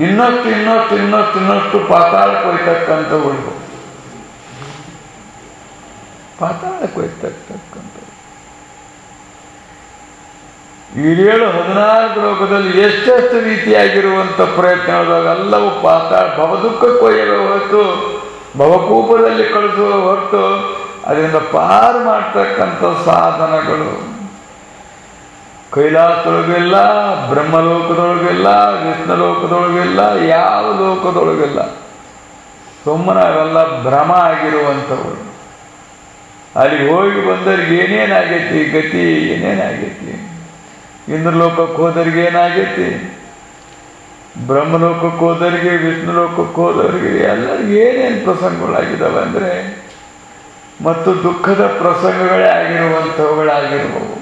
Speaker 1: ಇನ್ನಷ್ಟು ಪಾತಾಳಕ್ಕೆ ಹೋಯ್ತಕ್ಕಂಥವು, ಪಾತಾಳಕ್ಕೆ ಹೋಯ್ತಕ್ಕಂಥವು. 14 ಲೋಕದಲ್ಲಿ ಎಷ್ಟೆಷ್ಟು ರೀತಿಯಾಗಿರುವಂಥ ಪ್ರಯತ್ನಗಳವೆಲ್ಲವೂ ಪಾತಾಳ ಭವದುಃಖಕ್ಕೆ ಒಯ್ಯವೆ ಹೊರತು, ಭವಕೂಪದಲ್ಲಿ ಕಳಿಸುವ ಹೊರತು ಅದರಿಂದ ಪಾರು ಮಾಡ್ತಕ್ಕಂಥ ಸಾಧನಗಳು ಕೈಲಾಸದೊಳಗಿಲ್ಲ, ಬ್ರಹ್ಮಲೋಕದೊಳಗಿಲ್ಲ, ವಿಷ್ಣು ಲೋಕದೊಳಗಿಲ್ಲ, ಯಾವ ಲೋಕದೊಳಗಿಲ್ಲ. ಸುಮ್ಮನೆ ಅವೆಲ್ಲ ಭ್ರಮ ಆಗಿರುವಂಥವು. ಅಲ್ಲಿ ಹೋಗಿ ಬಂದವ್ರಿಗೆ ಏನೇನಾಗೈತಿ ಗತಿ, ಏನೇನಾಗೈತಿ. ಇಂದ್ರಲೋಕಕ್ಕೆ ಹೋದವ್ರಿಗೆ ಏನಾಗೈತಿ, ಬ್ರಹ್ಮಲೋಕಕ್ಕೆ ಹೋದವ್ರಿಗೆ, ವಿಷ್ಣು ಲೋಕಕ್ಕೆ ಹೋದವ್ರಿಗೆ ಎಲ್ಲರಿಗೆ ಏನೇನು ಪ್ರಸಂಗಗಳಾಗಿದ್ದಾವೆ ಅಂದರೆ ಮತ್ತು ದುಃಖದ ಪ್ರಸಂಗಗಳೇ ಆಗಿರುವಂಥವುಗಳಾಗಿರುವವು.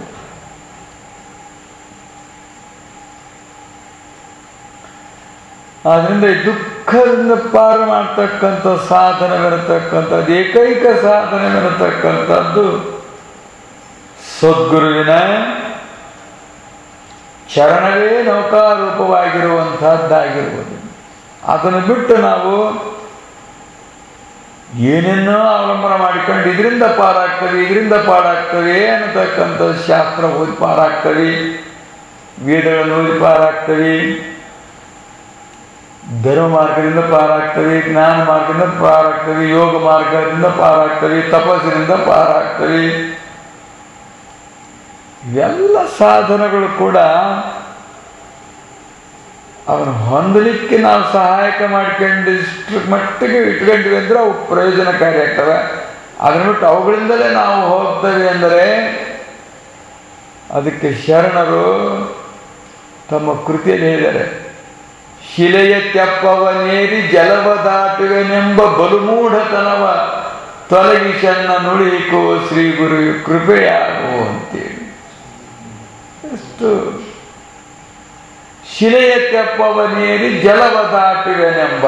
Speaker 1: ಆದ್ದರಿಂದ ಈ ದುಃಖದಿಂದ ಪಾರು ಮಾಡ್ತಕ್ಕಂಥ ಸಾಧನವಿರತಕ್ಕಂಥದ್ದು, ಏಕೈಕ ಸಾಧನವಿರತಕ್ಕಂಥದ್ದು ಸದ್ಗುರುವಿನ ಚರಣವೇ ನೌಕಾರೂಪವಾಗಿರುವಂತಹದ್ದಾಗಿರುವುದು. ಅದನ್ನು ಬಿಟ್ಟು ನಾವು ಏನೇನೋ ಅವಲಂಬನೆ ಮಾಡಿಕೊಂಡು ಇದರಿಂದ ಪಾರಾಗ್ತವೆ ಅನ್ನತಕ್ಕಂಥ ಶಾಸ್ತ್ರ ಓದಿ ಪಾರಾಗ್ತವೆ, ವೇದಗಳನ್ನು ಓದಿ ಪಾರಾಗ್ತವೆ, ಧರ್ಮ ಮಾರ್ಗದಿಂದ ಪಾರಾಗ್ತವೆ, ಜ್ಞಾನ ಮಾರ್ಗದಿಂದ ಪಾರಾಗ್ತವೆ, ಯೋಗ ಮಾರ್ಗದಿಂದ ಪಾರಾಗ್ತವೆ, ತಪಸ್ಸಿನಿಂದ ಪಾರಾಗ್ತವೆ. ಎಲ್ಲ ಸಾಧನಗಳು ಕೂಡ ಅವನು ಹೊಂದಲಿಕ್ಕೆ ನಾವು ಸಹಾಯಕ ಮಾಡ್ಕೊಂಡು ಇಷ್ಟು ಮಟ್ಟಿಗೆ ಇಟ್ಕೊಂಡ್ವಿ ಅಂದರೆ ಅವು ಪ್ರಯೋಜನಕಾರಿ ಆಗ್ತವೆ. ಅದನ್ನು ಬಿಟ್ಟು ಅವುಗಳಿಂದಲೇ ನಾವು ಹೋಗ್ತೇವೆ ಅಂದರೆ ಅದಕ್ಕೆ ಶರಣರು ತಮ್ಮ ಕೃತಿಯಲ್ಲಿ ಹೇಳಿದ್ದಾರೆ, ಶಿಲೆಯ ತೆಪ್ಪವನೇರಿ ಜಲವ ದಾಟುವೆನೆಂಬ ಬಲುಮೂಢತನವ ತೊಲಗಿಸನ್ನ ನುಳಿಕೋ ಶ್ರೀ ಗುರು ಕೃಪೆಯಾಗೋ ಅಂತೇಳಿ. ಎಷ್ಟು ಶಿಲೆಯ ತೆಪ್ಪವನೇರಿ ಜಲವ ದಾಟುವೆನೆಂಬ,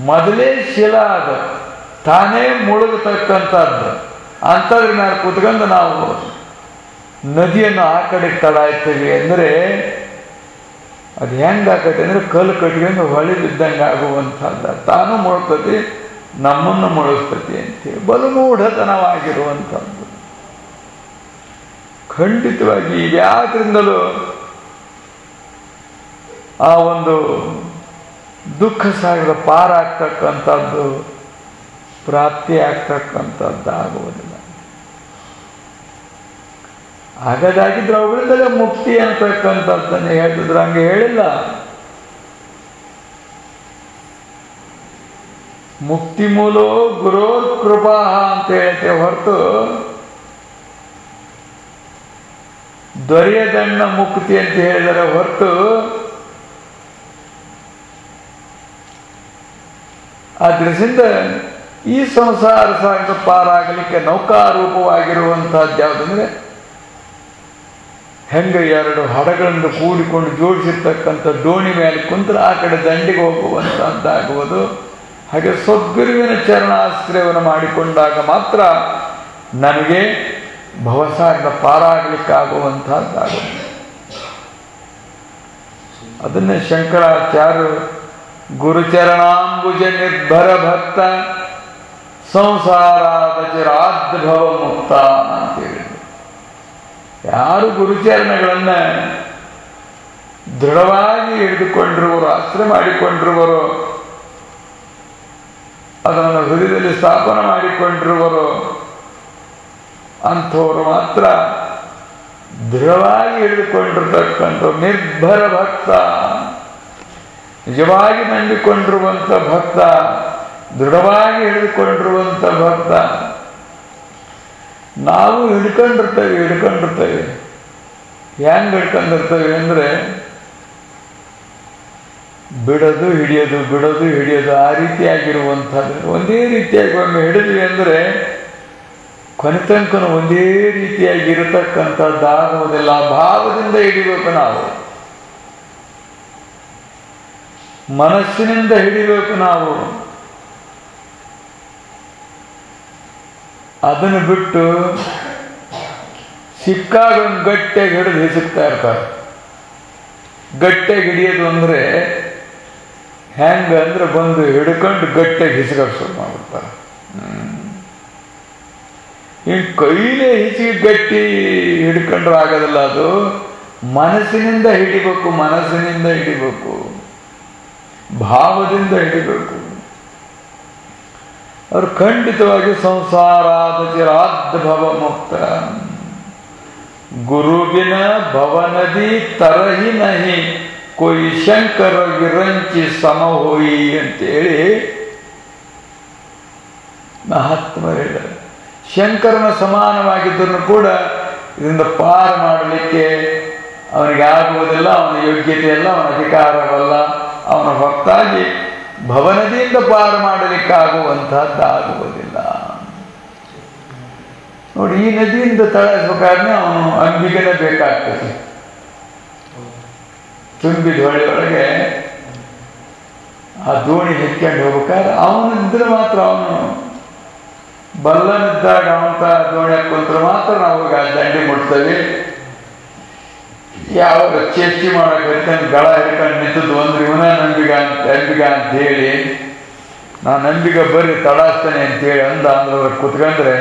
Speaker 1: ಮೊದಲೇ ಶಿಲಾ ಅದು ತಾನೇ ಮುಳುಗತಕ್ಕಂಥದ್ದು. ಅಂಥದ್ರ ಮೇಲೆ ಕೂತ್ಕೊಂಡು ನಾವು ನದಿಯನ್ನು ಆ ಕಡೆ ತಡಾಯ್ತೀವಿ ಅಂದರೆ ಅದು ಹೆಂಗಾಕತಿ ಅಂದರೆ ಕಲ್ಲು ಕಟ್ಕೊಂಡು ಹೊಳಿ ಬಿದ್ದಂಗೆ ಆಗುವಂಥದ್ದು. ತಾನು ಮುಳುಗ್ತತಿ, ನಮ್ಮನ್ನು ಮುಳುಗ್ತತಿ ಅಂತೇಳಿ ಬಲಮೂಢತನವಾಗಿರುವಂಥದ್ದು. ಖಂಡಿತವಾಗಿ ಇವ್ಯಾವುದರಿಂದಲೂ ಆ ಒಂದು ದುಃಖ ಸಾಗರ ಪಾರಾಗ್ತಕ್ಕಂಥದ್ದು, ಪ್ರಾಪ್ತಿ ಆಗ್ತಕ್ಕಂಥದ್ದು ಆಗುವುದಿಲ್ಲ. ಹಾಗಾಗಿದ್ರೆ ಅವುಗಳಿಂದಲೇ ಮುಕ್ತಿ ಅಂತಕ್ಕಂಥದ್ದನ್ನು ಹೇಳ್ತಿದ್ರು. ಹಂಗೆ ಹೇಳಿಲ್ಲ, ಮುಕ್ತಿ ಮೂಲೋ ಗುರೋರ್ ಕೃಪಾ ಅಂತ ಹೇಳ್ತೇವೆ ಹೊರತು ದೊರೆಯದಣ್ಣ ಮುಕ್ತಿ ಅಂತ ಹೇಳಿದರೆ ಹೊರತು ಆದ್ರಿಂದ ಈ ಸಂಸಾರ ಸಾಗರ ಪಾರಾಗಲಿಕ್ಕೆ ನೌಕಾರೂಪವಾಗಿರುವಂತಹದ್ದು ಯಾವುದಂದ್ರೆ ಹೆಂಗೆ ಎರಡು ಹಡಗಳನ್ನು ಕೂಡಿಕೊಂಡು ಜೋಡಿಸಿರ್ತಕ್ಕಂಥ ದೋಣಿ ಮೇಲೆ ಕುಂತ್ರೆ ಆ ಕಡೆ ದಂಡಿಗೆ ಹೋಗುವಂತಹದ್ದಾಗುವುದು. ಹಾಗೆ ಸದ್ಗುರುವಿನ ಚರಣಾಶ್ರಯವನ್ನು ಮಾಡಿಕೊಂಡಾಗ ಮಾತ್ರ ನನಗೆ ಭವಸಾಗರ ಪಾರಾಗಲಿಕ್ಕಾಗುವಂತಹದ್ದಾಗುವುದು. ಅದನ್ನೇ ಶಂಕರಾಚಾರ್ಯರು ಗುರುಚರಣಾಂಬುಜ ನಿರ್ಭರ ಭಕ್ತ ಸಂಸಾರಾದ ಚಿರಾದ್ಭವ ಮುಕ್ತ ಅಂತ ಹೇಳಿದರು. ಯಾರು ಗುರುಚರಣಗಳನ್ನ ದೃಢವಾಗಿ ಹಿಡಿದುಕೊಂಡಿರುವರು, ಆಶ್ರಯ ಮಾಡಿಕೊಂಡಿರುವರು, ಅದನ್ನು ಹೃದಯದಲ್ಲಿ ಸ್ಥಾಪನೆ ಮಾಡಿಕೊಂಡಿರುವರು ಅಂಥವರು ಮಾತ್ರ ದೃಢವಾಗಿ ಹಿಡಿದುಕೊಂಡಿರ್ತಕ್ಕಂಥ ನಿರ್ಭರ ಭಕ್ತ, ನಿಜವಾಗಿ ನಂಬಿಕೊಂಡಿರುವಂಥ ಭಕ್ತ, ದೃಢವಾಗಿ ಹಿಡಿದುಕೊಂಡಿರುವಂಥ ಭಕ್ತ. ನಾವು ಹಿಡ್ಕೊಂಡಿರ್ತೇವೆ ಹೆಂಗೆ ಹಿಡ್ಕೊಂಡಿರ್ತೇವೆ ಅಂದರೆ ಬಿಡೋದು ಹಿಡಿಯೋದು ಆ ರೀತಿಯಾಗಿರುವಂಥದ್ದು. ಒಂದೇ ರೀತಿಯಾಗಿ ಒಮ್ಮೆ ಹಿಡಿದ್ವಿ ಅಂದರೆ ಕೊನೆ ತನಕ ಒಂದೇ ರೀತಿಯಾಗಿ ಇರತಕ್ಕಂಥದ್ದಾಗುವುದಿಲ್ಲ. ಭಾವದಿಂದ ಹಿಡಿಬೇಕು, ನಾವು ಮನಸ್ಸಿನಿಂದ ಹಿಡಿಬೇಕು. ನಾವು ಅದನ್ನು ಬಿಟ್ಟು ಸಿಕ್ಕಾಗ ಒಂದು ಗಟ್ಟಿಯಾಗಿ ಹಿಡಿದು ಹಿಸುಕ್ತಾ ಇರ್ತಾರೆ. ಗಟ್ಟಿಯಾಗಿ ಹಿಡಿಯೋದು ಅಂದರೆ ಹೆಂಗಂದ್ರೆ ಬಂದು ಹಿಡ್ಕೊಂಡು ಗಟ್ಟಿಯಾಗಿ ಹಿಸುಕಕ್ಕೆ ಶುರು ಮಾಡ್ಬಿಡ್ತಾರೆ. ಹಿಂಗೆ ಕೈಲೇ ಹಿಸಿಗೆ ಗಟ್ಟಿ ಹಿಡ್ಕೊಂಡ್ರೆ ಆಗೋದಿಲ್ಲ. ಅದು ಮನಸ್ಸಿನಿಂದ ಹಿಡಿಬೇಕು, ಭಾವದಿಂದ ಹಿಡಿಬೇಕು. ಅವರು ಖಂಡಿತವಾಗಿ ಸಂಸಾರಾದ ಚಿರಾದ್ ಭವ ಮುಕ್ತ, ಗುರುವಿನ ಭವನದಿ ತರಹಿ ನಹಿ ಕೊಯ್ ಶಂಕರ ವಿರಂಚಿ ಸಮಹೋಯಿ ಅಂತೇಳಿ ಮಹಾತ್ಮ ಹೇಳಿದ್ದಾರೆ. ಶಂಕರನ ಸಮಾನವಾಗಿದ್ದರೂ ಕೂಡ ಇದರಿಂದ ಪಾರ ಮಾಡಲಿಕ್ಕೆ ಅವನಿಗೆ ಆಗುವುದಿಲ್ಲ, ಅವನ ಯೋಗ್ಯತೆ ಅಲ್ಲ, ಅವನ ಅಧಿಕಾರವಲ್ಲ. ಅವನ ಹೊರತಾಗಿ ಭವನದಿಯಿಂದ ಪಾರ ಮಾಡಲಿಕ್ಕಾಗುವಂಥದ್ದಾಗುವುದಿಲ್ಲ. ನೋಡಿ, ಈ ನದಿಯಿಂದ ತಳಸ್ಬೇಕಾದ್ರೆ ಅವನು ಅಂಬಿಗನೇ ಬೇಕಾಗ್ತದೆ. ತುಂಬಿದ ಹೊಳೆಯೊಳಗೆ ಆ ದೋಣಿ ಹೆಕ್ಕೊಂಡು ಹೋಗ್ಬೇಕಾದ್ರೆ ಅವನಿದ್ರೆ ಮಾತ್ರ, ಅವನು ಬಲ್ಲನಿದ್ದಾಗ ಅವಂತ ದೋಣಿ ಹಾಕೊಂಡ್ರೆ ಮಾತ್ರ ನಾವು ಆ ದಂಡಿ ಮುಟ್ತೇವೆ. ಯಾವ ಚೇಷ್ಟಿ ಮಾಡಕ್ಕೆ ಗಳ ಹಿಡ್ಕೊಂಡು ನಿಂತದ್ದು ಅಂದ್ರೆ ಇವನ ನಂಬಿಗ ಅಂತ ಹೇಳಿ, ನಾನು ನಂಬಿಗ ಬರ್ರಿ ತಡಾಸ್ತೇನೆ ಅಂತೇಳಿ ಅಂದ್ರೆ ಕುತ್ಕೊಂಡ್ರೆ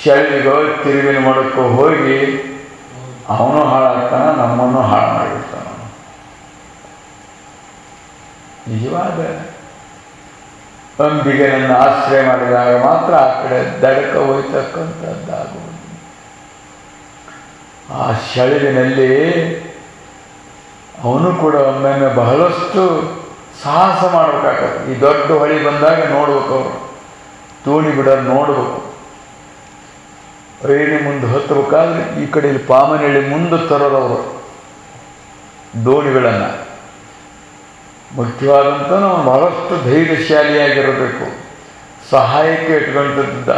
Speaker 1: ಶೈಲಿಗೋ ತಿರುವಿನ ಮಾಡಕ್ಕೋ ಹೋಗಿ ಅವನು ಹಾಳಾಗ್ತಾನ, ನಮ್ಮನ್ನು ಹಾಳು ಮಾಡಿಬಿಡ್ತಾನ. ನಿಜವಾದ ಅಂಬಿಗನನ್ನು ಆಶ್ರಯ ಮಾಡಿದಾಗ ಮಾತ್ರ ಆ ಕಡೆ ದಡಕ ಹೋಯ್ತಕ್ಕಂಥದ್ದಾಗುವುದು. ಆ ಶಳಿವಿನಲ್ಲಿ ಅವನು ಕೂಡ ಒಮ್ಮೊಮ್ಮೆ ಬಹಳಷ್ಟು ಸಾಹಸ ಮಾಡ್ಬೇಕಾಗತ್ತೆ. ಈ ದೊಡ್ಡ ಹೊಳಿ ಬಂದಾಗ ನೋಡ್ಬೇಕು, ಅವರು ದೋಣಿ ಬಿಡೋದು ನೋಡ್ಬೇಕು. ಏಣಿ ಮುಂದೆ ಹತ್ತಬೇಕಾದ್ರೆ ಈ ಕಡೆ ಪಾಮನಹಳ್ಳಿ ಮುಂದೆ ತರೋದವರು ದೋಣಿಗಳನ್ನು. ಮುಖ್ಯವಾದಂಥ ನಾವು ಬಹಳಷ್ಟು ಧೈರ್ಯಶಾಲಿಯಾಗಿರಬೇಕು. ಸಹಾಯಕ್ಕೆ ಇಟ್ಕೊಂತಿದ್ದ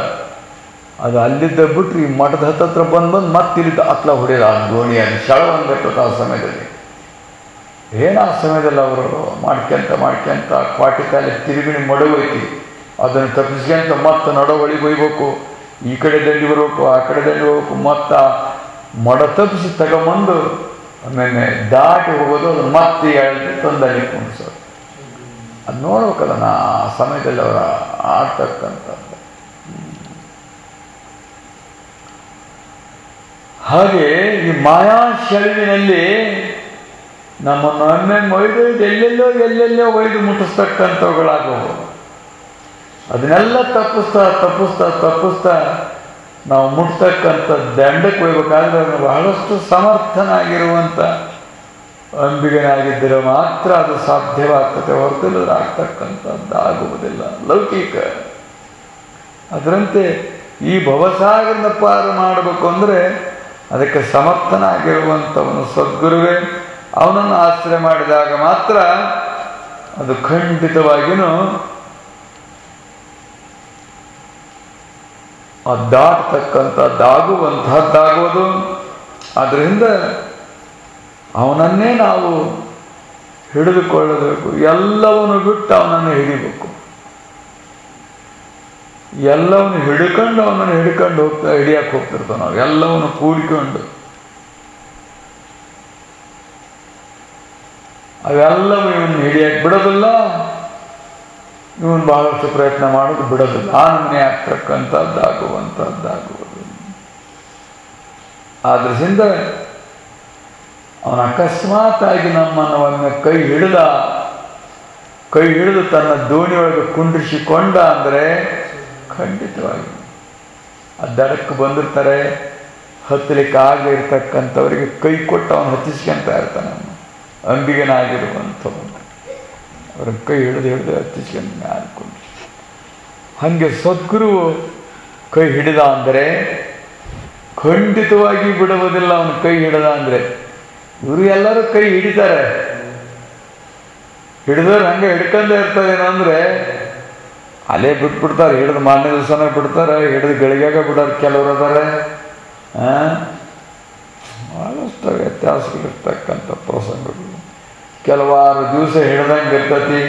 Speaker 1: ಅದು ಅಲ್ಲಿದ್ದ ಬಿಟ್ಟರೆ ಈ ಮಠದ ಹತ್ತತ್ರ ಬಂದು ಮತ್ತೆ ಇಲ್ಲಿದ್ದ ಹತ್ಲ ಹೊಡೆಯೋದು ಆ ದೋಣಿಯಲ್ಲಿ ಶಳ ಬಂದ್ಬಿಟ್ಟದ. ಆ ಸಮಯದಲ್ಲಿ ಏನು, ಆ ಸಮಯದಲ್ಲಿ ಅವರು ಮಾಡ್ಕೊಂತ ಕ್ವಾಟಿ ಕಾಲಿ ತಿರುಗಿಣಿ ಮಡಗೋಯ್ತಿ, ಅದನ್ನು ತಪ್ಪಿಸ್ಕೊಂತ ಮತ್ತೆ ನಡವಳಿಗೆ ಒಯ್ಬೇಕು. ಈ ಕಡೆ ದಂಡಿ ಬರಬೇಕು, ಆ ಕಡೆ ದಂಡಿ ಹೋಗ್ಬೇಕು, ಮತ್ತು ಮಡ ತಪ್ಪಿಸಿ ತಗೊಂಬಂದು ಆಮೇಲೆ ದಾಟಿ ಹೋಗೋದು, ಅದನ್ನು ಮತ್ತೆ ಎಳೆದು ತಂದಲ್ಲಿ ಕುಣಿಸೋದು. ಅದು ನೋಡ್ಬೇಕಲ್ಲ ಆ ಸಮಯದಲ್ಲಿ ಅವರ ಆಡ್ತಕ್ಕಂಥದ್ದು. ಹಾಗೆ ಈ ಮಾಯಾ ಶೆಳವಿನಲ್ಲಿ ನಮ್ಮನ್ನು ಒಯ್ದು ಎಲ್ಲೆಲ್ಲೋ ಒಯ್ದು ಮುಟ್ಟಿಸ್ತಕ್ಕಂಥವುಗಳಾಗುವು. ಅದನ್ನೆಲ್ಲ ತಪ್ಪಿಸ್ತಾ ನಾವು ಮುಟ್ತಕ್ಕಂಥ ದಂಡಕ್ಕೆ ಹೋಗ್ಬೇಕಾದ್ರೆ ಅವನು ಬಹಳಷ್ಟು ಸಮರ್ಥನಾಗಿರುವಂಥ ಅಂಬಿಗನಾಗಿದ್ದರೆ ಮಾತ್ರ ಅದು ಸಾಧ್ಯವಾಗ್ತದೆ, ಹೊರತಿಲ್ಲದ್ರೆ ಆಗ್ತಕ್ಕಂಥದ್ದಾಗುವುದಿಲ್ಲ ಲೌಕಿಕ. ಅದರಂತೆ ಈ ಭವಸಾಗರನ ಪಾರು ಮಾಡಬೇಕು ಅಂದರೆ ಅದಕ್ಕೆ ಸಮರ್ಥನಾಗಿರುವಂಥವನು ಸದ್ಗುರುವೇ. ಅವನನ್ನು ಆಶ್ರಯ ಮಾಡಿದಾಗ ಮಾತ್ರ ಅದು ಖಂಡಿತವಾಗಿಯೂ ದಾಟತಕ್ಕಂಥದ್ದಾಗುವಂತಹದ್ದಾಗುವುದು. ಆದ್ದರಿಂದ ಅವನನ್ನೇ ನಾವು ಹಿಡಿದುಕೊಳ್ಳಬೇಕು. ಎಲ್ಲವನ್ನು ಬಿಟ್ಟು ಅವನನ್ನು ಹಿಡಿಬೇಕು. ಎಲ್ಲವನ್ನು ಅವನನ್ನು ಹಿಡ್ಕೊಂಡು ಹಿಡಿಯಕ್ಕೆ ಹೋಗ್ತಿರ್ತಾವೆ ನಾವು. ಎಲ್ಲವನ್ನು ಕೂಡಿಕೊಂಡು ಅವೆಲ್ಲವೂ ಇವನು ಹಿಡಿಯಕ್ಕೆ ಬಿಡೋದಿಲ್ಲ. ಇವನು ಬಹಳಷ್ಟು ಪ್ರಯತ್ನ ಮಾಡೋದು ಬಿಡೋದಿಲ್ಲ. ಆನಮನೆ ಆಗ್ತಕ್ಕಂಥದ್ದಾಗುವಂಥದ್ದಾಗುವುದು. ಆದ್ರಿಂದ ಅವನ ಅಕಸ್ಮಾತ್ ಆಗಿ ನಮ್ಮನ್ನು ಒಮ್ಮೆ ಕೈ ಹಿಡಿದ ಕೈ ಹಿಡಿದು ತನ್ನ ದೋಣಿಯೊಳಗೆ ಕುಂಡ್ರಿಸಿಕೊಂಡ ಅಂದರೆ ಖಂಡಿತವಾಗಿ ಆ ದಡಕ್ಕೆ ಬಂದಿರ್ತಾರೆ, ಹತ್ತಲಿಕ್ಕೆ ಆಗದೆ ಇರ್ತಕ್ಕಂಥವರಿಗೆ ಕೈ ಕೊಟ್ಟು ಅವನು ಹತ್ತಿಸ್ಕೊಂತ ಇರ್ತಾನೆ. ಅಂಬಿಗನಾಗಿರುವಂಥವನು ಅವ್ರ ಕೈ ಹಿಡಿದು ಹತ್ತಿಸ್ಕೊಂತ ಆಡ್ಕೊಂಡು. ಹಾಗೆ ಸದ್ಗುರು ಕೈ ಹಿಡಿದ ಅಂದರೆ ಖಂಡಿತವಾಗಿ ಬಿಡುವುದಿಲ್ಲ. ಅವನು ಕೈ ಹಿಡಿದ ಅಂದರೆ ಇವರು ಎಲ್ಲರೂ ಕೈ ಹಿಡಿತಾರೆ, ಹಿಡಿದವ್ರು ಹಂಗೆ ಹಿಡ್ಕೊಂಡೇ ಇರ್ತಾರೇನೋ ಅಂದರೆ ಅಲ್ಲೇ ಬಿಟ್ಬಿಡ್ತಾರೆ. ಹಿಡಿದು ಮಾರನೇ ದಿವಸನೇ ಬಿಡ್ತಾರೆ, ಹಿಡಿದು ಗಳಿಗೆಗೆ ಬಿಡೋರು ಕೆಲವರು ಅದಾರೆ. ಭಾಳಷ್ಟು ವ್ಯತ್ಯಾಸಗಳಿರ್ತಕ್ಕಂಥ ಪ್ರಸಂಗಗಳು. ಕೆಲವಾರು ದಿವಸ ಹಿಡ್ದಂಗೆ ಇರ್ತತಿ.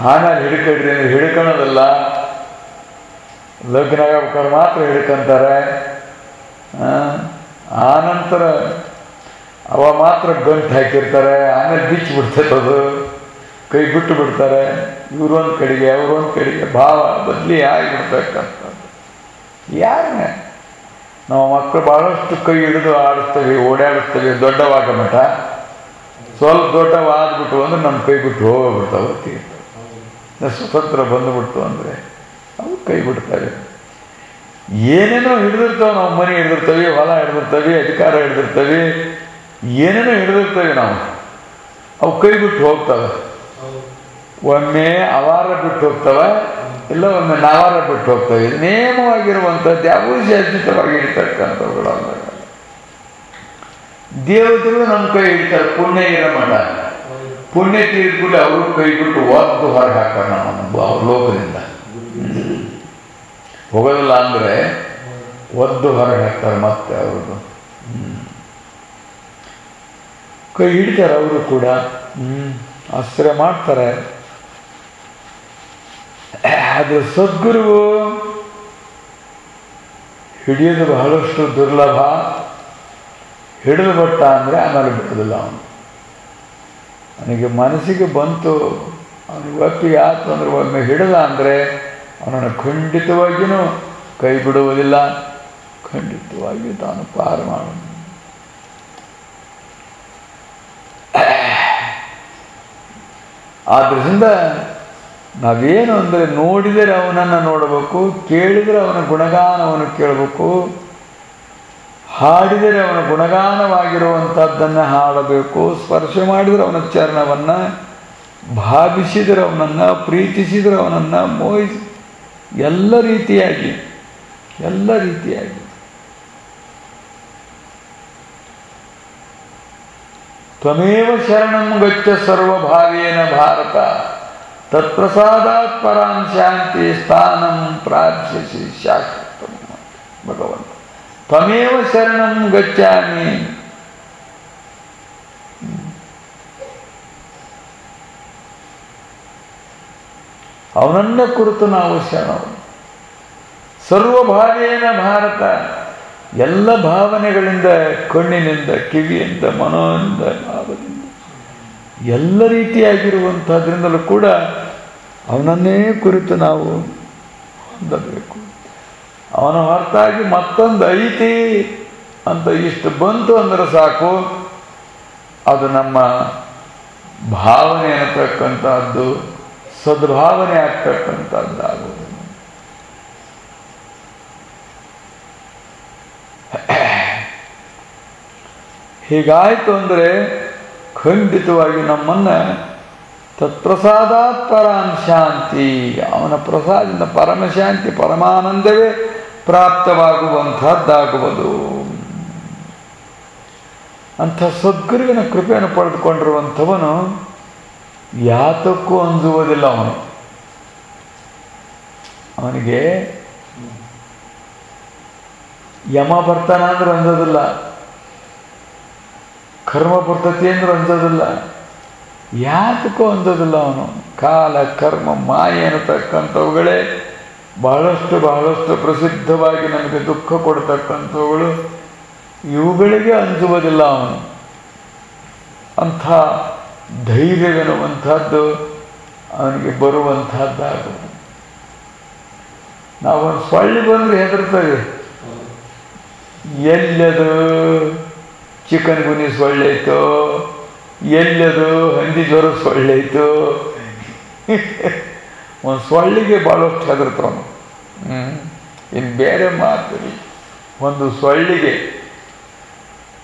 Speaker 1: ಆಮೇಲೆ ಹಿಡ್ಕೊಡ್ರಿ ಅಂದ್ರೆ ಹಿಡ್ಕೊಳೋದಲ್ಲ, ಲಗ್ನ ಆಗ್ಬೇಕಾದ್ರೆ ಮಾತ್ರ ಹಿಡ್ಕೊಂತಾರೆ. ಆನಂತರ ಅವ ಮಾತ್ರ ಗಂಟು ಹಾಕಿರ್ತಾರೆ, ಆಮೇಲೆ ಬಿಚ್ಚಿಬಿಡ್ತೈತೆ ಅದು, ಕೈ ಬಿಟ್ಟು ಬಿಡ್ತಾರೆ. ಇವ್ರೊಂದು ಕಡೆಗೆ ಅವ್ರೊಂದು ಕಡೆಗೆ ಭಾವ ಬದಲಿ ಆಗಿಬಿಡ್ತಕ್ಕಂಥದ್ದು. ಯಾರನ್ನೇ ನಾವು ಮಕ್ಕಳು ಭಾಳಷ್ಟು ಕೈ ಹಿಡಿದು ಆಡಿಸ್ತೇವೆ, ಓಡಾಡಿಸ್ತೇವೆ. ದೊಡ್ಡವಾಗ ಮಠ ಸ್ವಲ್ಪ ದೊಡ್ಡವಾದ್ಬಿಟ್ಟು ಅಂದ್ರೆ ನಮ್ಮ ಕೈ ಬಿಟ್ಟು ಹೋಗ್ಬಿಡ್ತಾವೆ. ಸ್ವತಂತ್ರ ಬಂದುಬಿಡ್ತು ಅಂದರೆ ಅವು ಕೈ ಬಿಡ್ತವೆ. ಏನೇನೋ ಹಿಡಿದಿರ್ತವೆ. ನಾವು ಮನೆ ಹಿಡಿದಿರ್ತೇವೆ, ಹೊಲ ಹಿಡಿದಿರ್ತೇವೆ, ಅಧಿಕಾರ ಹಿಡಿದಿರ್ತೇವೆ, ಏನೇನೋ ಹಿಡಿದಿರ್ತೇವೆ ನಾವು. ಅವು ಕೈ ಬಿಟ್ಟು ಹೋಗ್ತವೆ. ಒಮ್ಮೆ ಅವಾರ ಬಿಟ್ಟು ಹೋಗ್ತವೆ, ಇಲ್ಲ ಒಮ್ಮೆ ನಾವಾರ ಬಿಟ್ಟು ಹೋಗ್ತವೆ. ನೇಮವಾಗಿರುವಂಥದ್ದು ಯಾವೂ ಶಾಶ್ವತವಾಗಿ ಹಿಡಿತಕ್ಕಂಥವುಗಳಲ್ಲ. ದೇವತೆಗಳು ನಮ್ಮ ಕೈ ಹಿಡಿತಾರೆ. ಪುಣ್ಯ ಇರೋ ಮಠ ಪುಣ್ಯ ತೀರ್ಕೊಂಡು ಅವರು ಕೈ ಬಿಟ್ಟು ಒದ್ದು ಹೊರಗೆ ಹಾಕ್ತಾರೆ ನಾವು ಅವ್ರ ಲೋಕದಿಂದ. ಹೋಗೋದಿಲ್ಲ ಅಂದರೆ ಒದ್ದು ಹೊರಗೆ ಹಾಕ್ತಾರೆ. ಮತ್ತೆ ಅವ್ರದ್ದು ಕೈ ಹಿಡಿತಾರೆ ಅವರು ಕೂಡ, ಆಶ್ರಯ ಮಾಡ್ತಾರೆ. ಅದು ಸದ್ಗುರುವು ಹಿಡಿಯೋದು ಬಹಳಷ್ಟು ದುರ್ಲಭ. ಹಿಡಿದು ಬಿಟ್ಟ ಅಂದರೆ ಆಮೇಲೆ ಬಿಡೋದಿಲ್ಲ ಅವನು. ಅವನಿಗೆ ಮನಸ್ಸಿಗೆ ಬಂತು, ಅವನಿಗೆ ಒಪ್ಪಿಗೆ ಆಯ್ತು ಅಂದರೆ ಒಮ್ಮೆ ಹಿಡಿದ ಅಂದರೆ ಅವನನ್ನು ಖಂಡಿತವಾಗಿಯೂ ಕೈ ಬಿಡುವುದಿಲ್ಲ. ಖಂಡಿತವಾಗಿಯೂ ತಾನು ಪಾರು ಮಾಡ. ಆದ್ದರಿಂದ ನಾವೇನು ಅಂದರೆ ನೋಡಿದರೆ ಅವನನ್ನು ನೋಡಬೇಕು, ಕೇಳಿದರೆ ಅವನ ಗುಣಗಾನವನ್ನು ಕೇಳಬೇಕು, ಹಾಡಿದರೆ ಅವನ ಗುಣಗಾನವಾಗಿರುವಂಥದ್ದನ್ನು ಹಾಡಬೇಕು, ಸ್ಪರ್ಶ ಮಾಡಿದರೆ ಅವನ ಚರಣವನ್ನು, ಭಾವಿಸಿದರೆ ಅವನನ್ನು, ಪ್ರೀತಿಸಿದರೆ ಅವನನ್ನು ಮೋಹಿಸಿ ಎಲ್ಲ ರೀತಿಯಾಗಿ ತ್ವಮೇವ ಶರಣಂ ಗಚ್ಚ ಸರ್ವಭಾವೇನ ಭಾರತ ತತ್ಪ್ರಸಾದಾತ್ ಪರಾಂ ಶಾಂತಿ ಸ್ಥಾನಂ ಪ್ರಾಪ್ಸ್ಯಸಿ ಶಾಶ್ವತಂ. ಭಗವಂತ ತ್ವಮೇವ ಶರಣಂ ಗಚ್ಚಾಮಿ. ಅವನನ್ನ ಕುರಿತು ನಾವು ಶರಣರು. ಸರ್ವಭಾವೇನ ಭಾರತ, ಎಲ್ಲ ಭಾವನೆಗಳಿಂದ, ಕಣ್ಣಿನಿಂದ, ಕಿವಿಯಿಂದ, ಮನೋನಿಂದ, ಭಾವದಿಂದ, ಎಲ್ಲ ರೀತಿಯಾಗಿರುವಂಥದ್ರಿಂದಲೂ ಕೂಡ ಅವನನ್ನೇ ಕುರಿತು ನಾವು ಹೊಂದಬೇಕು. ಅವನ ಹೊರತಾಗಿ ಮತ್ತೊಂದು ಐತಿ ಅಂತ ಇಷ್ಟು ಬಂತು ಅಂದರೆ ಸಾಕು, ಅದು ನಮ್ಮ ಭಾವನೆ ಅನ್ನತಕ್ಕಂಥದ್ದು ಸದ್ಭಾವನೆ ಆಗ್ತಕ್ಕಂಥದ್ದಾಗುವುದು. ಹೀಗಾಯಿತು ಅಂದರೆ ಖಂಡಿತವಾಗಿ ನಮ್ಮನ್ನು ತತ್ಪ್ರಸಾದಾತ್ ಪರಾಂ ಶಾಂತಿ, ಅವನ ಪ್ರಸಾದದಿಂದ ಪರಮಶಾಂತಿ ಪರಮಾನಂದವೇ ಪ್ರಾಪ್ತವಾಗುವಂಥದ್ದಾಗುವುದು. ಅಂಥ ಸದ್ಗುರುವಿನ ಕೃಪೆಯನ್ನು ಪಡೆದುಕೊಂಡಿರುವಂಥವನು ಯಾತಕ್ಕೂ ಅಂಜುವುದಿಲ್ಲ. ಅವನಿಗೆ ಯಮ ಬರ್ತಾನ ಅಂದ್ರೆ ಅಂಜೋದಿಲ್ಲ, ಕರ್ಮ ಬರ್ತತಿ ಅಂದ್ರೆ ಅಂಜೋದಿಲ್ಲ, ಯಾತಕ್ಕೂ ಅಂಜೋದಿಲ್ಲ ಅವನು. ಕಾಲ ಕರ್ಮ ಮಾಯೆ ಅನ್ನತಕ್ಕಂಥವುಗಳೇ ಬಹಳಷ್ಟು ಪ್ರಸಿದ್ಧವಾಗಿ ನಮಗೆ ದುಃಖ ಕೊಡ್ತಕ್ಕಂಥವುಗಳು. ಇವುಗಳಿಗೆ ಅಂಜುವುದಿಲ್ಲ ಅವನು. ಅಂಥ ಧೈರ್ಯವೆನ್ನುವಂಥದ್ದು ಅವನಿಗೆ ಬರುವಂಥದ್ದಾಗುವುದು. ನಾವೊಂದು ಸೊಳ್ಳೆ ಬಂದರೆ ಹೆದರ್ತೇವೆ, ಎಲ್ಲದು ಚಿಕನ್ ಗುನಿ ಸೊಳ್ಳೆ ಐತೋ, ಎಲ್ಲದು ಹಂದಿ ಜ್ವರ ಸೊಳ್ಳೆ ಐತೋ. ಒಂದು ಸೊಳ್ಳಿಗೆ ಭಾಳಷ್ಟು ಹೆದರ್ತಾವನು. ಇನ್ನು ಬೇರೆ ಮಾತು, ಒಂದು ಸೊಳ್ಳಿಗೆ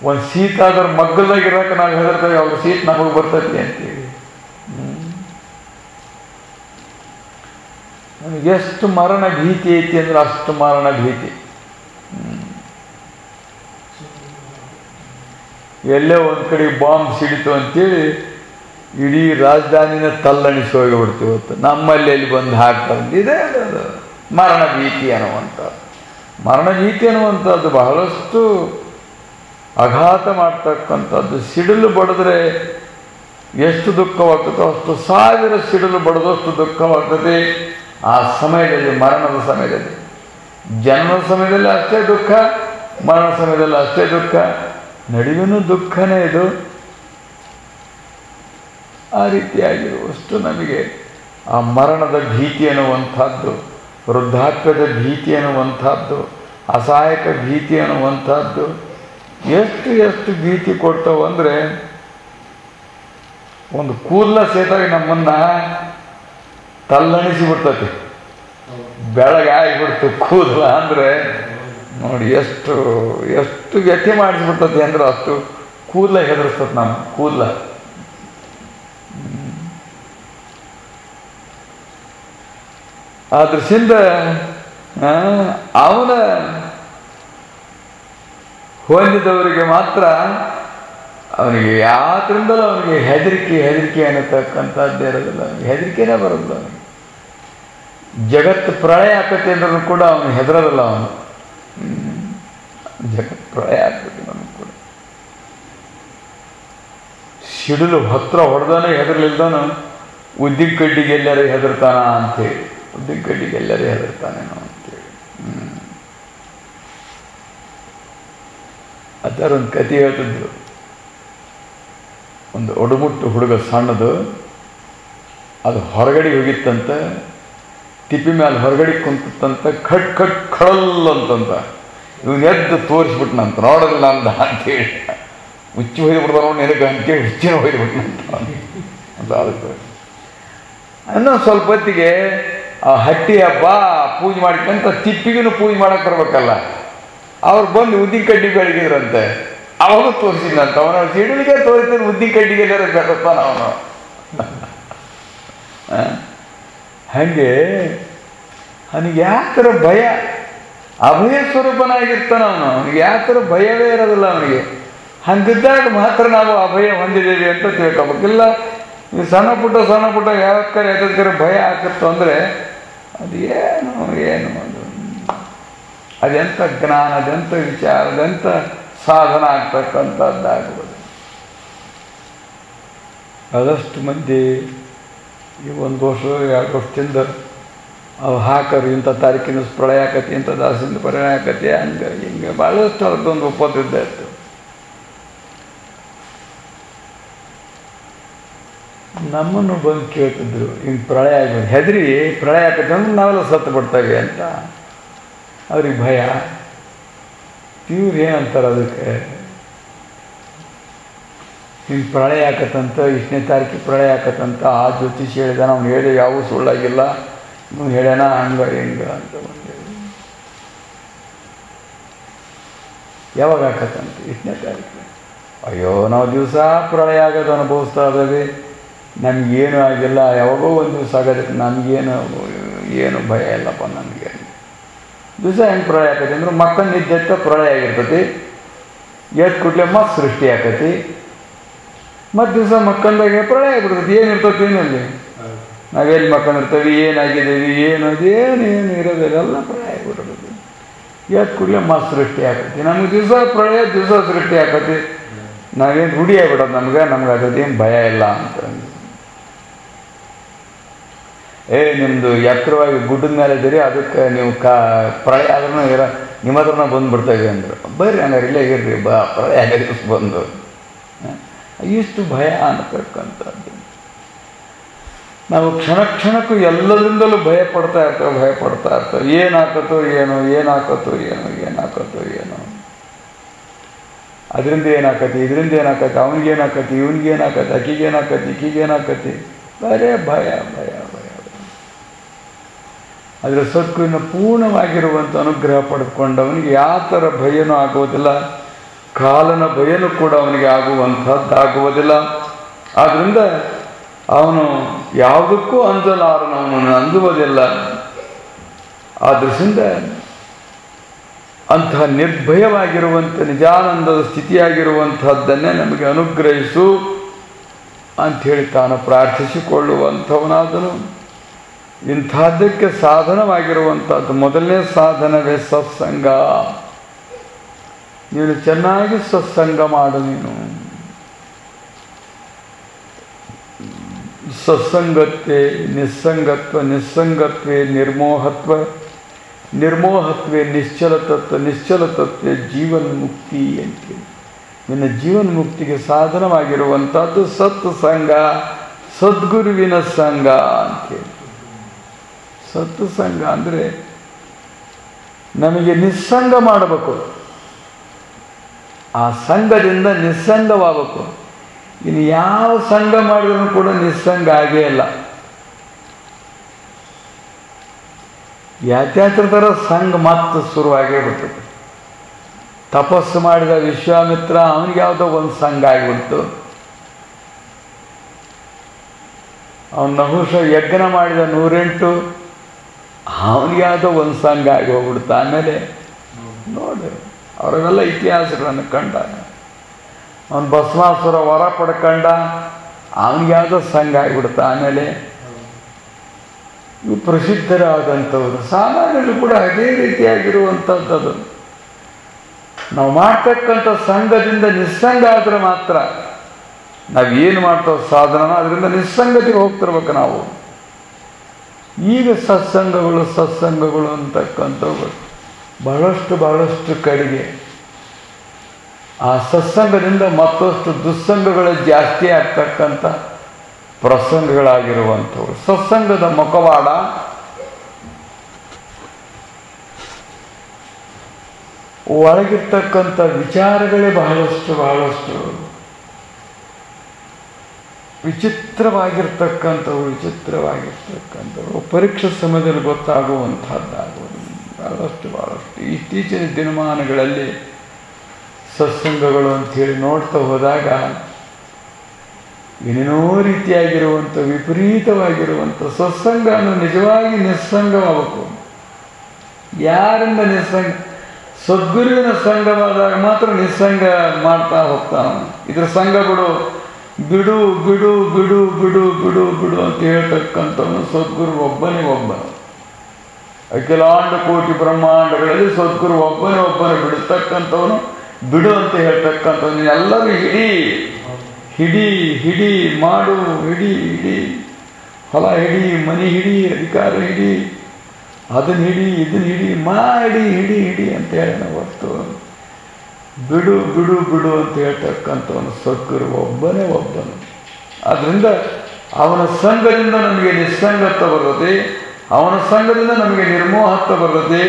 Speaker 1: ಒಂದು ಶೀತ ಆದ್ರೆ ಮಗ್ಗಲಾಗಿರೋಕೆ ನಾವು ಹೆದರ್ತೇವೆ, ಅವ್ರ ಶೀತ ನಮಗೆ ಬರ್ತೈತಿ ಅಂತೇಳಿ. ನನಗೆ ಎಷ್ಟು ಮರಣ ಭೀತಿ ಐತಿ ಅಂದ್ರೆ ಅಷ್ಟು ಮರಣ ಭೀತಿ. ಎಲ್ಲೇ ಒಂದು ಕಡೆ ಬಾಂಬ್ ಸಿಡಿತು ಅಂತೇಳಿ ಇಡೀ ರಾಜಧಾನಿನ ತಲ್ಲಣಿಸಿ ಹೋಗಿಬಿಡ್ತು. ಇವತ್ತು ನಮ್ಮಲ್ಲಿ ಎಲ್ಲಿ ಬಂದು ಹಾಕ್ತಾರೆ. ಇದೇ ಅದು ಮರಣ ಭೀತಿ ಅನ್ನುವಂಥದ್ದು. ಮರಣ ಭೀತಿ ಅನ್ನುವಂಥದ್ದು ಬಹಳಷ್ಟು ಆಘಾತ ಮಾಡ್ತಕ್ಕಂಥದ್ದು. ಸಿಡಿಲು ಬಡಿದ್ರೆ ಎಷ್ಟು ದುಃಖವಾಗ್ತದೋ ಅಷ್ಟು ಸಾವಿರ ಸಿಡಿಲು ಬಡಿದಷ್ಟು ದುಃಖವಾಗ್ತದೆ ಆ ಸಮಯದಲ್ಲಿ, ಮರಣದ ಸಮಯದಲ್ಲಿ. ಜನ್ಮದ ಸಮಯದಲ್ಲಿ ಅಷ್ಟೇ ದುಃಖ, ಮರಣ ಸಮಯದಲ್ಲಿ ಅಷ್ಟೇ ದುಃಖ, ನಡುವಿನ ದುಃಖನೇ ಇದು. ಆ ರೀತಿಯಾಗಿರುವಷ್ಟು ನಮಗೆ ಆ ಮರಣದ ಭೀತಿ ಅನ್ನುವಂಥದ್ದು, ವೃದ್ಧಾಪ್ಯದ ಭೀತಿ ಅನ್ನುವಂಥದ್ದು, ಅಸಹಾಯಕ ಭೀತಿ ಅನ್ನುವಂಥದ್ದು ಎಷ್ಟು ಎಷ್ಟು ಭೀತಿ ಕೊಡ್ತಾವೆ ಅಂದರೆ, ಒಂದು ಕೂದಲ ಸೇತಾಗಿ ನಮ್ಮನ್ನು ತಲ್ಲಣಿಸಿಬಿಡ್ತತಿ. ಬೆಳಗಾಗಿಬಿಡ್ತು ಕೂದಲ ಅಂದರೆ ನೋಡಿ ಎಷ್ಟು ಎಷ್ಟು ವ್ಯಥೆ ಮಾಡಿಸ್ಬಿಡ್ತತಿ ಅಂದ್ರೆ ಅಷ್ಟು ಕೂದಲ ಹೆದರ್ಸ್ತದೆ ನಮ್ಮ ಕೂದಲ. ಆ ದೃಷ್ಟಿಯಿಂದ ಅವನ ಹೊಂದಿದವರಿಗೆ ಮಾತ್ರ ಅವನಿಗೆ ಯಾತ್ರಿಂದಲೂ ಅವನಿಗೆ ಹೆದರಿಕೆ ಅನ್ನತಕ್ಕಂಥದ್ದೇ ಇರೋದಿಲ್ಲ. ಅವನಿಗೆ ಹೆದರಿಕೆನೇ ಬರೋದಿಲ್ಲ. ಅವನಿಗೆ ಜಗತ್ತು ಪ್ರಳಯ ಆಕತೆ ಅಂದ್ರೂ ಕೂಡ ಅವನು ಹೆದರೋದಿಲ್ಲ. ಅವನು ಜಗತ್ತು ಪ್ರಳಯ ಆಗ್ತದೆ ಅವನು ಕೂಡ. ಸಿಡಿಲು ಹತ್ರ ಹೊಡೆದಾನೆ ಹೆದರ್ಲಿಲ್ದವನು ಉದ್ದಿನ ಕಡ್ಡಿಗೆ ಎಲ್ಲರೂ ಹೆದರ್ತಾನ ಅಂತೇಳಿ, ಉದ್ದಿನ ಕಡ್ಡಿಗೆ ಎಲ್ಲರೂ ಹೆದರ್ತಾನೇನೋ ಅಂತೇಳಿ. ಆ ಥರ ಒಂದು ಕತೆ ಹೇಳ್ತಿದ್ರು. ಒಂದು ಒಡಮುಟ್ಟು ಹುಡುಗ ಸಣ್ಣದು, ಅದು ಹೊರಗಡೆ ಹೋಗಿತ್ತಂತ, ತಿಪ್ಪಿ ಮೇಲೆ ಹೊರಗಡೆ ಕುಂತಂತ, ಖಟ್ ಖಟ್ ಖಳಲ್ ಅಂತಂತ ಇವನು ಎದ್ದು ತೋರಿಸ್ಬಿಟ್ನಂತ, ನೋಡೋದಿಲ್ಲ ಅಂದ ಅಂತೇಳಿ. ಹುಚ್ಚಿ ಹೊಯ್ದುಬಿಡ್ದ ನೋಡಿ ನಿನಗೆ ಅಂತೇಳಿ ಹುಚ್ಚಿನ ಹೊಯ್ದುಬಿಟ್ನಂತ ಅಂತ. ಅದಕ್ಕೆ ಇನ್ನೊಂದು ಸ್ವಲ್ಪ ಹೊತ್ತಿಗೆ ಆ ಹಟ್ಟಿ ಹಬ್ಬ ಪೂಜೆ ಮಾಡ್ಕೊಂತ ತಿಪ್ಪಿಗೂ ಪೂಜೆ ಮಾಡಕ್ಕೆ ಬರ್ಬೇಕಲ್ಲ, ಅವ್ರು ಬಂದು ಉದ್ದಿನ ಕಡ್ಡಿ ಬೆಳಗಿದ್ರಂತೆ. ಅವಾಗ ತೋರಿಸಿದ್ನಂತ. ಅವನು ಸಿಡಿಲಿಗೆ ತೋರಿಸ್ತಾನೆ, ಉದ್ದಿನ ಕಡ್ಡಿಗೆ ಎಲ್ಲಾರು ಬೆಳತಾನ ಅವನು. ಹಾಗೆ ಅವನಿಗೆ ಯಾತರ ಭಯ, ಅಭಯ ಸ್ವರೂಪನಾಗಿರ್ತಾನ ಅವನು. ಅವನಿಗೆ ಯಾತರ ಭಯವೇ ಇರೋದಿಲ್ಲ ಅವನಿಗೆ. ಹಂಗಿದ್ದಾಗ ಮಾತ್ರ ನಾವು ಅಭಯ ಹೊಂದಿದ್ದೇವೆ ಅಂತ ತಿಳ್ಕೊಬೇಕಿಲ್ಲ. ಈ ಸಣ್ಣ ಪುಟ್ಟ ಯಾವತ್ಕರ ಎದಕ್ಕಾರ ಭಯ ಆಗುತ್ತೋ ಅಂದರೆ ಅದು ಏನು ಅದು ಅದೆಂಥ ಜ್ಞಾನ, ಅದೆಂಥ ವಿಚಾರ, ಅದೆಂಥ ಸಾಧನ ಆಗ್ತಕ್ಕಂಥದ್ದಾಗ್ಬೋದು. ಆದಷ್ಟು ಮಂದಿ ಈ 1 ವರ್ಷ 2 ವರ್ಷದಿಂದ ಅವು ಹಾಕರು ಇಂಥ ತಾರೀಕಿನ ಪ್ರಳಯ ಆಕತಿ, ಇಂಥ ದಾಸದಿಂದ ಪ್ರಳಯ ಆಕತಿ, ಹಂಗೆ ಹಿಂಗೆ ಭಾಳಷ್ಟು ಅದೊಂದು ಒಪ್ಪತ್ತಿದ್ದ ಇತ್ತು. ನಮ್ಮನ್ನು ಬಂದು ಕೇಳ್ತಿದ್ರು, ಹಿಂಗೆ ಪ್ರಳಯ ಆಗ್ಬೋದು, ಹೆದರಿ ಪ್ರಳಯ ಆಕತಿ ಅಂದ್ರೆ ನಾವೆಲ್ಲ ಸತ್ತು ಬಿಡ್ತೇವೆ ಅಂತ. ಅವ್ರಿಗೆ ಭಯ. ಇವ್ರು ಏನಂತಾರೆ ಅದಕ್ಕೆ, ಹಿಂಗೆ ಪ್ರಳಯ ಆಕತ್ತಂತ, 2ನೇ ತಾರೀಕಿಗೆ ಪ್ರಳಯ ಆಕತ್ತಂತ, ಆ ಜ್ಯೋತಿಷಿ ಹೇಳಿದಾನ, ಅವ್ನು ಹೇಳಿ ಯಾವೂ ಸುಳ್ಳಾಗಿಲ್ಲ, ನೀವು ಹೇಳ್ಯಾನ ಹಂಗ ಹಿಂಗ ಅಂತ ಬಂದೇಳಿ. ಯಾವಾಗ ಆಕತ್ತಂತ? 2ನೇ ತಾರೀಕು. ಅಯ್ಯೋ ನಾವು ದಿವಸ ಪ್ರಳಯ ಆಗೋದು ಅನುಭವಿಸ್ತಾ ಇದ್ದೇವೆ, ನಮಗೇನು ಆಗಿಲ್ಲ, ಯಾವಾಗೋ ಒಂದು ದಿವಸ ಆಗೋದಕ್ಕೆ ನಮಗೇನು ಭಯ ಇಲ್ಲಪ್ಪ. ನಮಗೆ ದಿವಸ ಹೆಂಗೆ ಪ್ರಳಯ ಆಕತಿ ಅಂದ್ರೆ ಮಕ್ಕಳು ನಿದ್ದೆತ್ತ ಪ್ರಳಯ ಆಗಿರ್ತತಿ, ಎದ್ದು ಕೂಡಲೇ ಮತ್ತೆ ಸೃಷ್ಟಿ ಆಕತಿ, ಮತ್ತು ದಿವಸ ಮಕ್ಕಂದಾಗೆ ಪ್ರಳಯ ಆಗಿಬಿಡ್ತೈತಿ. ಏನಿರ್ತತಿ ಏನಲ್ಲಿ, ನಾವೆಲ್ಲಿ ಮಕ್ಕಳಿರ್ತೇವೆ, ಏನಾಗಿದ್ದೀವಿ, ಏನು ಇರೋದಿಲ್ಲ, ಎಲ್ಲ ಪ್ರಳಯ ಆಗಿಬಿಡ್ತೈತಿ. ಎದ್ದು ಕೂಡಲೇ ಮತ್ತೆ ಸೃಷ್ಟಿ ಆಕತಿ. ನಮಗೆ ದಿವಸ ಪ್ರಳಯ, ದಿವಸ ಸೃಷ್ಟಿ ಆಕತಿ. ನಾವೇನು ರೂಢಿ ಆಗಿಬಿಡೋದು, ನಮ್ಗೆ ಅದೇನು ಭಯ ಇಲ್ಲ ಅಂತ. ನಿಮ್ಮದು ಎತ್ತರವಾಗಿ ಗುಡ್ಡದ ಮೇಲೆ ಇದ್ದೀರಿ, ಅದಕ್ಕೆ ನೀವು ಪ್ರಳಯ ಆದ್ರೂ ನಿಮ್ಮ ಹತ್ರನ ಬಂದುಬಿಡ್ತೇವೆ ಅಂದರು. ಬರ್ರಿ ಹಂಗಾರೆ ಇಲ್ಲೇ ಇರ್ರಿ, ಪ್ರಳಯ ಆಗೋ ದಿವಸ ಬಂದು. ಇಷ್ಟು ಭಯ ಅನ್ನತಕ್ಕಂಥದ್ದು. ನಾವು ಕ್ಷಣಕ್ಕೂ ಎಲ್ಲದಿಂದಲೂ ಭಯ ಪಡ್ತಾ ಇರ್ತೇವೆ. ಏನಾಕತ್ತೋ ಏನೋ. ಅದರಿಂದ ಏನಾಕತಿ, ಇದರಿಂದ ಏನಾಕತಿ, ಅವನಿಗೇನಾಕತಿ, ಇವನಿಗೇನಾಕತಿ, ಅಕ್ಕಿಗೇನಾಕತಿ, ಈಕಿಗೇನಾಕತಿ, ಬರೇ ಭಯ ಭಯ ಭಯ. ಅದರ ಸದ್ಗುರುವಿನ ಪೂರ್ಣವಾಗಿರುವಂಥ ಅನುಗ್ರಹ ಪಡೆದುಕೊಂಡವನಿಗೆ ಯಾವ ಥರ ಭಯನೂ ಆಗುವುದಿಲ್ಲ, ಕಾಲನ ಭಯನೂ ಕೂಡ ಅವನಿಗೆ ಆಗುವುದಿಲ್ಲ. ಆದ್ದರಿಂದ ಅವನು ಯಾವುದಕ್ಕೂ ಅಂಜಲಾರನವನು, ಅಂಜುವುದಿಲ್ಲ. ಆ ದೃಷ್ಟಿಯಿಂದ ಅಂತಹ ನಿರ್ಭಯವಾಗಿರುವಂಥ ನಿಜಾನಂದದ ಸ್ಥಿತಿಯಾಗಿರುವಂಥದ್ದನ್ನೇ ನಮಗೆ ಅನುಗ್ರಹಿಸು ಅಂಥೇಳಿ ತಾನು ಪ್ರಾರ್ಥಿಸಿಕೊಳ್ಳುವಂಥವನಾದನು. ಇಂಥದ್ದಕ್ಕೆ ಸಾಧನವಾಗಿರುವಂಥದ್ದು ಮೊದಲನೇ ಸಾಧನವೇ ಸತ್ಸಂಗ. ನೀನು ಚೆನ್ನಾಗಿ ಸತ್ಸಂಗ ಮಾಡು. ನೀನು ಸತ್ಸಂಗತ್ವೇ ನಿಸ್ಸಂಗತ್ವ, ನಿಸ್ಸಂಗತ್ವೇ ನಿರ್ಮೋಹತ್ವ, ನಿರ್ಮೋಹತ್ವೇ ನಿಶ್ಚಲತತ್ವ, ನಿಶ್ಚಲತತ್ವೇ ಜೀವನ್ಮುಕ್ತಿ ಅಂತೇಳಿ ನಿನ್ನ ಜೀವನ್ಮುಕ್ತಿಗೆ ಸಾಧನವಾಗಿರುವಂಥದ್ದು ಸತ್ಸಂಗ, ಸದ್ಗುರುವಿನ ಸಂಘ ಅಂತೇಳಿ. ಸತ್ಸಂಗ ಅಂದರೆ ನಮಗೆ ನಿಸ್ಸಂಗ ಮಾಡಬೇಕು, ಆ ಸಂಘದಿಂದ ನಿಸ್ಸಂಗವಾಗಬೇಕು. ಇನ್ನು ಯಾವ ಸಂಘ ಮಾಡಿದ್ರೂ ಕೂಡ ನಿಸ್ಸಂಗ ಆಗೇ ಇಲ್ಲ. ಯಾತ್ಯಾತ್ರ ಥರ ಸಂಘ ಮತ್ತೆ ಶುರುವಾಗೇ ಬಿಡ್ತದೆ. ತಪಸ್ಸು ಮಾಡಿದ ವಿಶ್ವಾಮಿತ್ರ, ಅವನಿಗೆ ಯಾವುದೋ ಒಂದು ಸಂಘ ಆಗಿಬಿಡ್ತು. ಅವನ ನಹುಷ ಯಜ್ಞ ಮಾಡಿದ 108, ಅವನಿಗೆ ಯಾವುದೋ ಒಂದು ಸಂಘ ಆಗಿ ಹೋಗ್ಬಿಡ್ತು. ಆಮೇಲೆ ನೋಡಿ ಅವರೆಲ್ಲ ಇತಿಹಾಸಗಳನ್ನು ಕಂಡ. ಅವನು ಭಸ್ಮಾಸುರ ವರ ಪಡ್ಕಂಡ, ಅವನಿಗೆ ಯಾವುದೋ ಸಂಘ ಆಗಿಬಿಡ್ತು. ಆಮೇಲೆ ಇವು ಪ್ರಸಿದ್ಧರಾದಂಥವ್ರು ಸಾಮಾನ್ಯರು ಕೂಡ ಅದೇ ರೀತಿಯಾಗಿರುವಂಥದ್ದು. ನಾವು ಮಾಡ್ತಕ್ಕಂಥ ಸಂಘದಿಂದ ನಿಸ್ಸಂಗ ಆದರೆ ಮಾತ್ರ ನಾವೇನು ಮಾಡ್ತೇವೆ ಸಾಧನ, ಅದರಿಂದ ನಿಸ್ಸಂಗತಿಗೆ ಹೋಗ್ತಿರ್ಬೇಕು ನಾವು. ಈಗ ಸತ್ಸಂಗಗಳು ಅಂತಕ್ಕಂಥವು ಬಹಳಷ್ಟು ಕಡೆಗೆ. ಆ ಸತ್ಸಂಗದಿಂದ ಮತ್ತಷ್ಟು ದುಸ್ಸಂಗಗಳು ಜಾಸ್ತಿ ಆಗ್ತಕ್ಕಂಥ ಪ್ರಸಂಗಗಳಾಗಿರುವಂಥವು. ಸತ್ಸಂಗದ ಮುಖವಾಡ ಒಳಗಿರ್ತಕ್ಕಂಥ ವಿಚಾರಗಳೇ ಬಹಳಷ್ಟು ವಿಚಿತ್ರವಾಗಿರ್ತಕ್ಕಂಥವು ಪರೀಕ್ಷೆ ಸಮಯದಲ್ಲಿ ಗೊತ್ತಾಗುವಂಥದ್ದಾಗುವುದು ಬಹಳಷ್ಟು. ಇತ್ತೀಚಿನ ದಿನಮಾನಗಳಲ್ಲಿ ಸತ್ಸಂಗಗಳು ಅಂಥೇಳಿ ನೋಡ್ತಾ ಹೋದಾಗ ಏನೇನೋ ರೀತಿಯಾಗಿರುವಂಥ ವಿಪರೀತವಾಗಿರುವಂಥ ಸತ್ಸಂಗ ನಿಜವಾಗಿ ನಿಸ್ಸಂಗವಾಗಬೇಕು. ಯಾರಿಂದ ನಿಸ್ಸಂಗ? ಸದ್ಗುರುವಿನ ಸಂಘವಾದಾಗ ಮಾತ್ರ ನಿಸ್ಸಂಗ ಮಾಡ್ತಾ ಹೋಗ್ತಾನ. ಇದ್ರ ಸಂಘ ಬಿಡು ಅಂತ ಹೇಳ್ತಕ್ಕಂಥವನು ಸದ್ಗುರು ಒಬ್ಬನೇ ಒಬ್ಬ. ಅಖಿಲಾಂಡ ಕೋಟಿ ಬ್ರಹ್ಮಾಂಡಗಳಲ್ಲಿ ಸದ್ಗುರು ಒಬ್ಬನೇ ಬಿಡ್ತಕ್ಕಂಥವನು, ಬಿಡು ಅಂತ ಹೇಳ್ತಕ್ಕಂಥವನು. ಎಲ್ಲರೂ ಹಿಡಿ ಮಾಡು, ಹಿಡಿ ಹೊಲ ಹಿಡಿ, ಮನೆ ಹಿಡಿ, ಅಧಿಕಾರ ಹಿಡಿ, ಅದನ್ನ ಹಿಡಿ, ಇದನ್ನ ಹಿಡಿ ಅಂತ ಹೇಳೋಣ ಹೊರತು ಬಿಡು ಅಂತ ಹೇಳ್ತಕ್ಕಂಥವನು ಸದ್ಗುರು ಒಬ್ಬನೇ. ಆದ್ದರಿಂದ ಅವನ ಸಂಘದಿಂದ ನಮಗೆ ನಿಸ್ಸಂಗತ್ವ ಬರ್ತದೆ, ಅವನ ಸಂಘದಿಂದ ನಮಗೆ ನಿರ್ಮೋಹತ್ವ ಬರ್ತದೆ.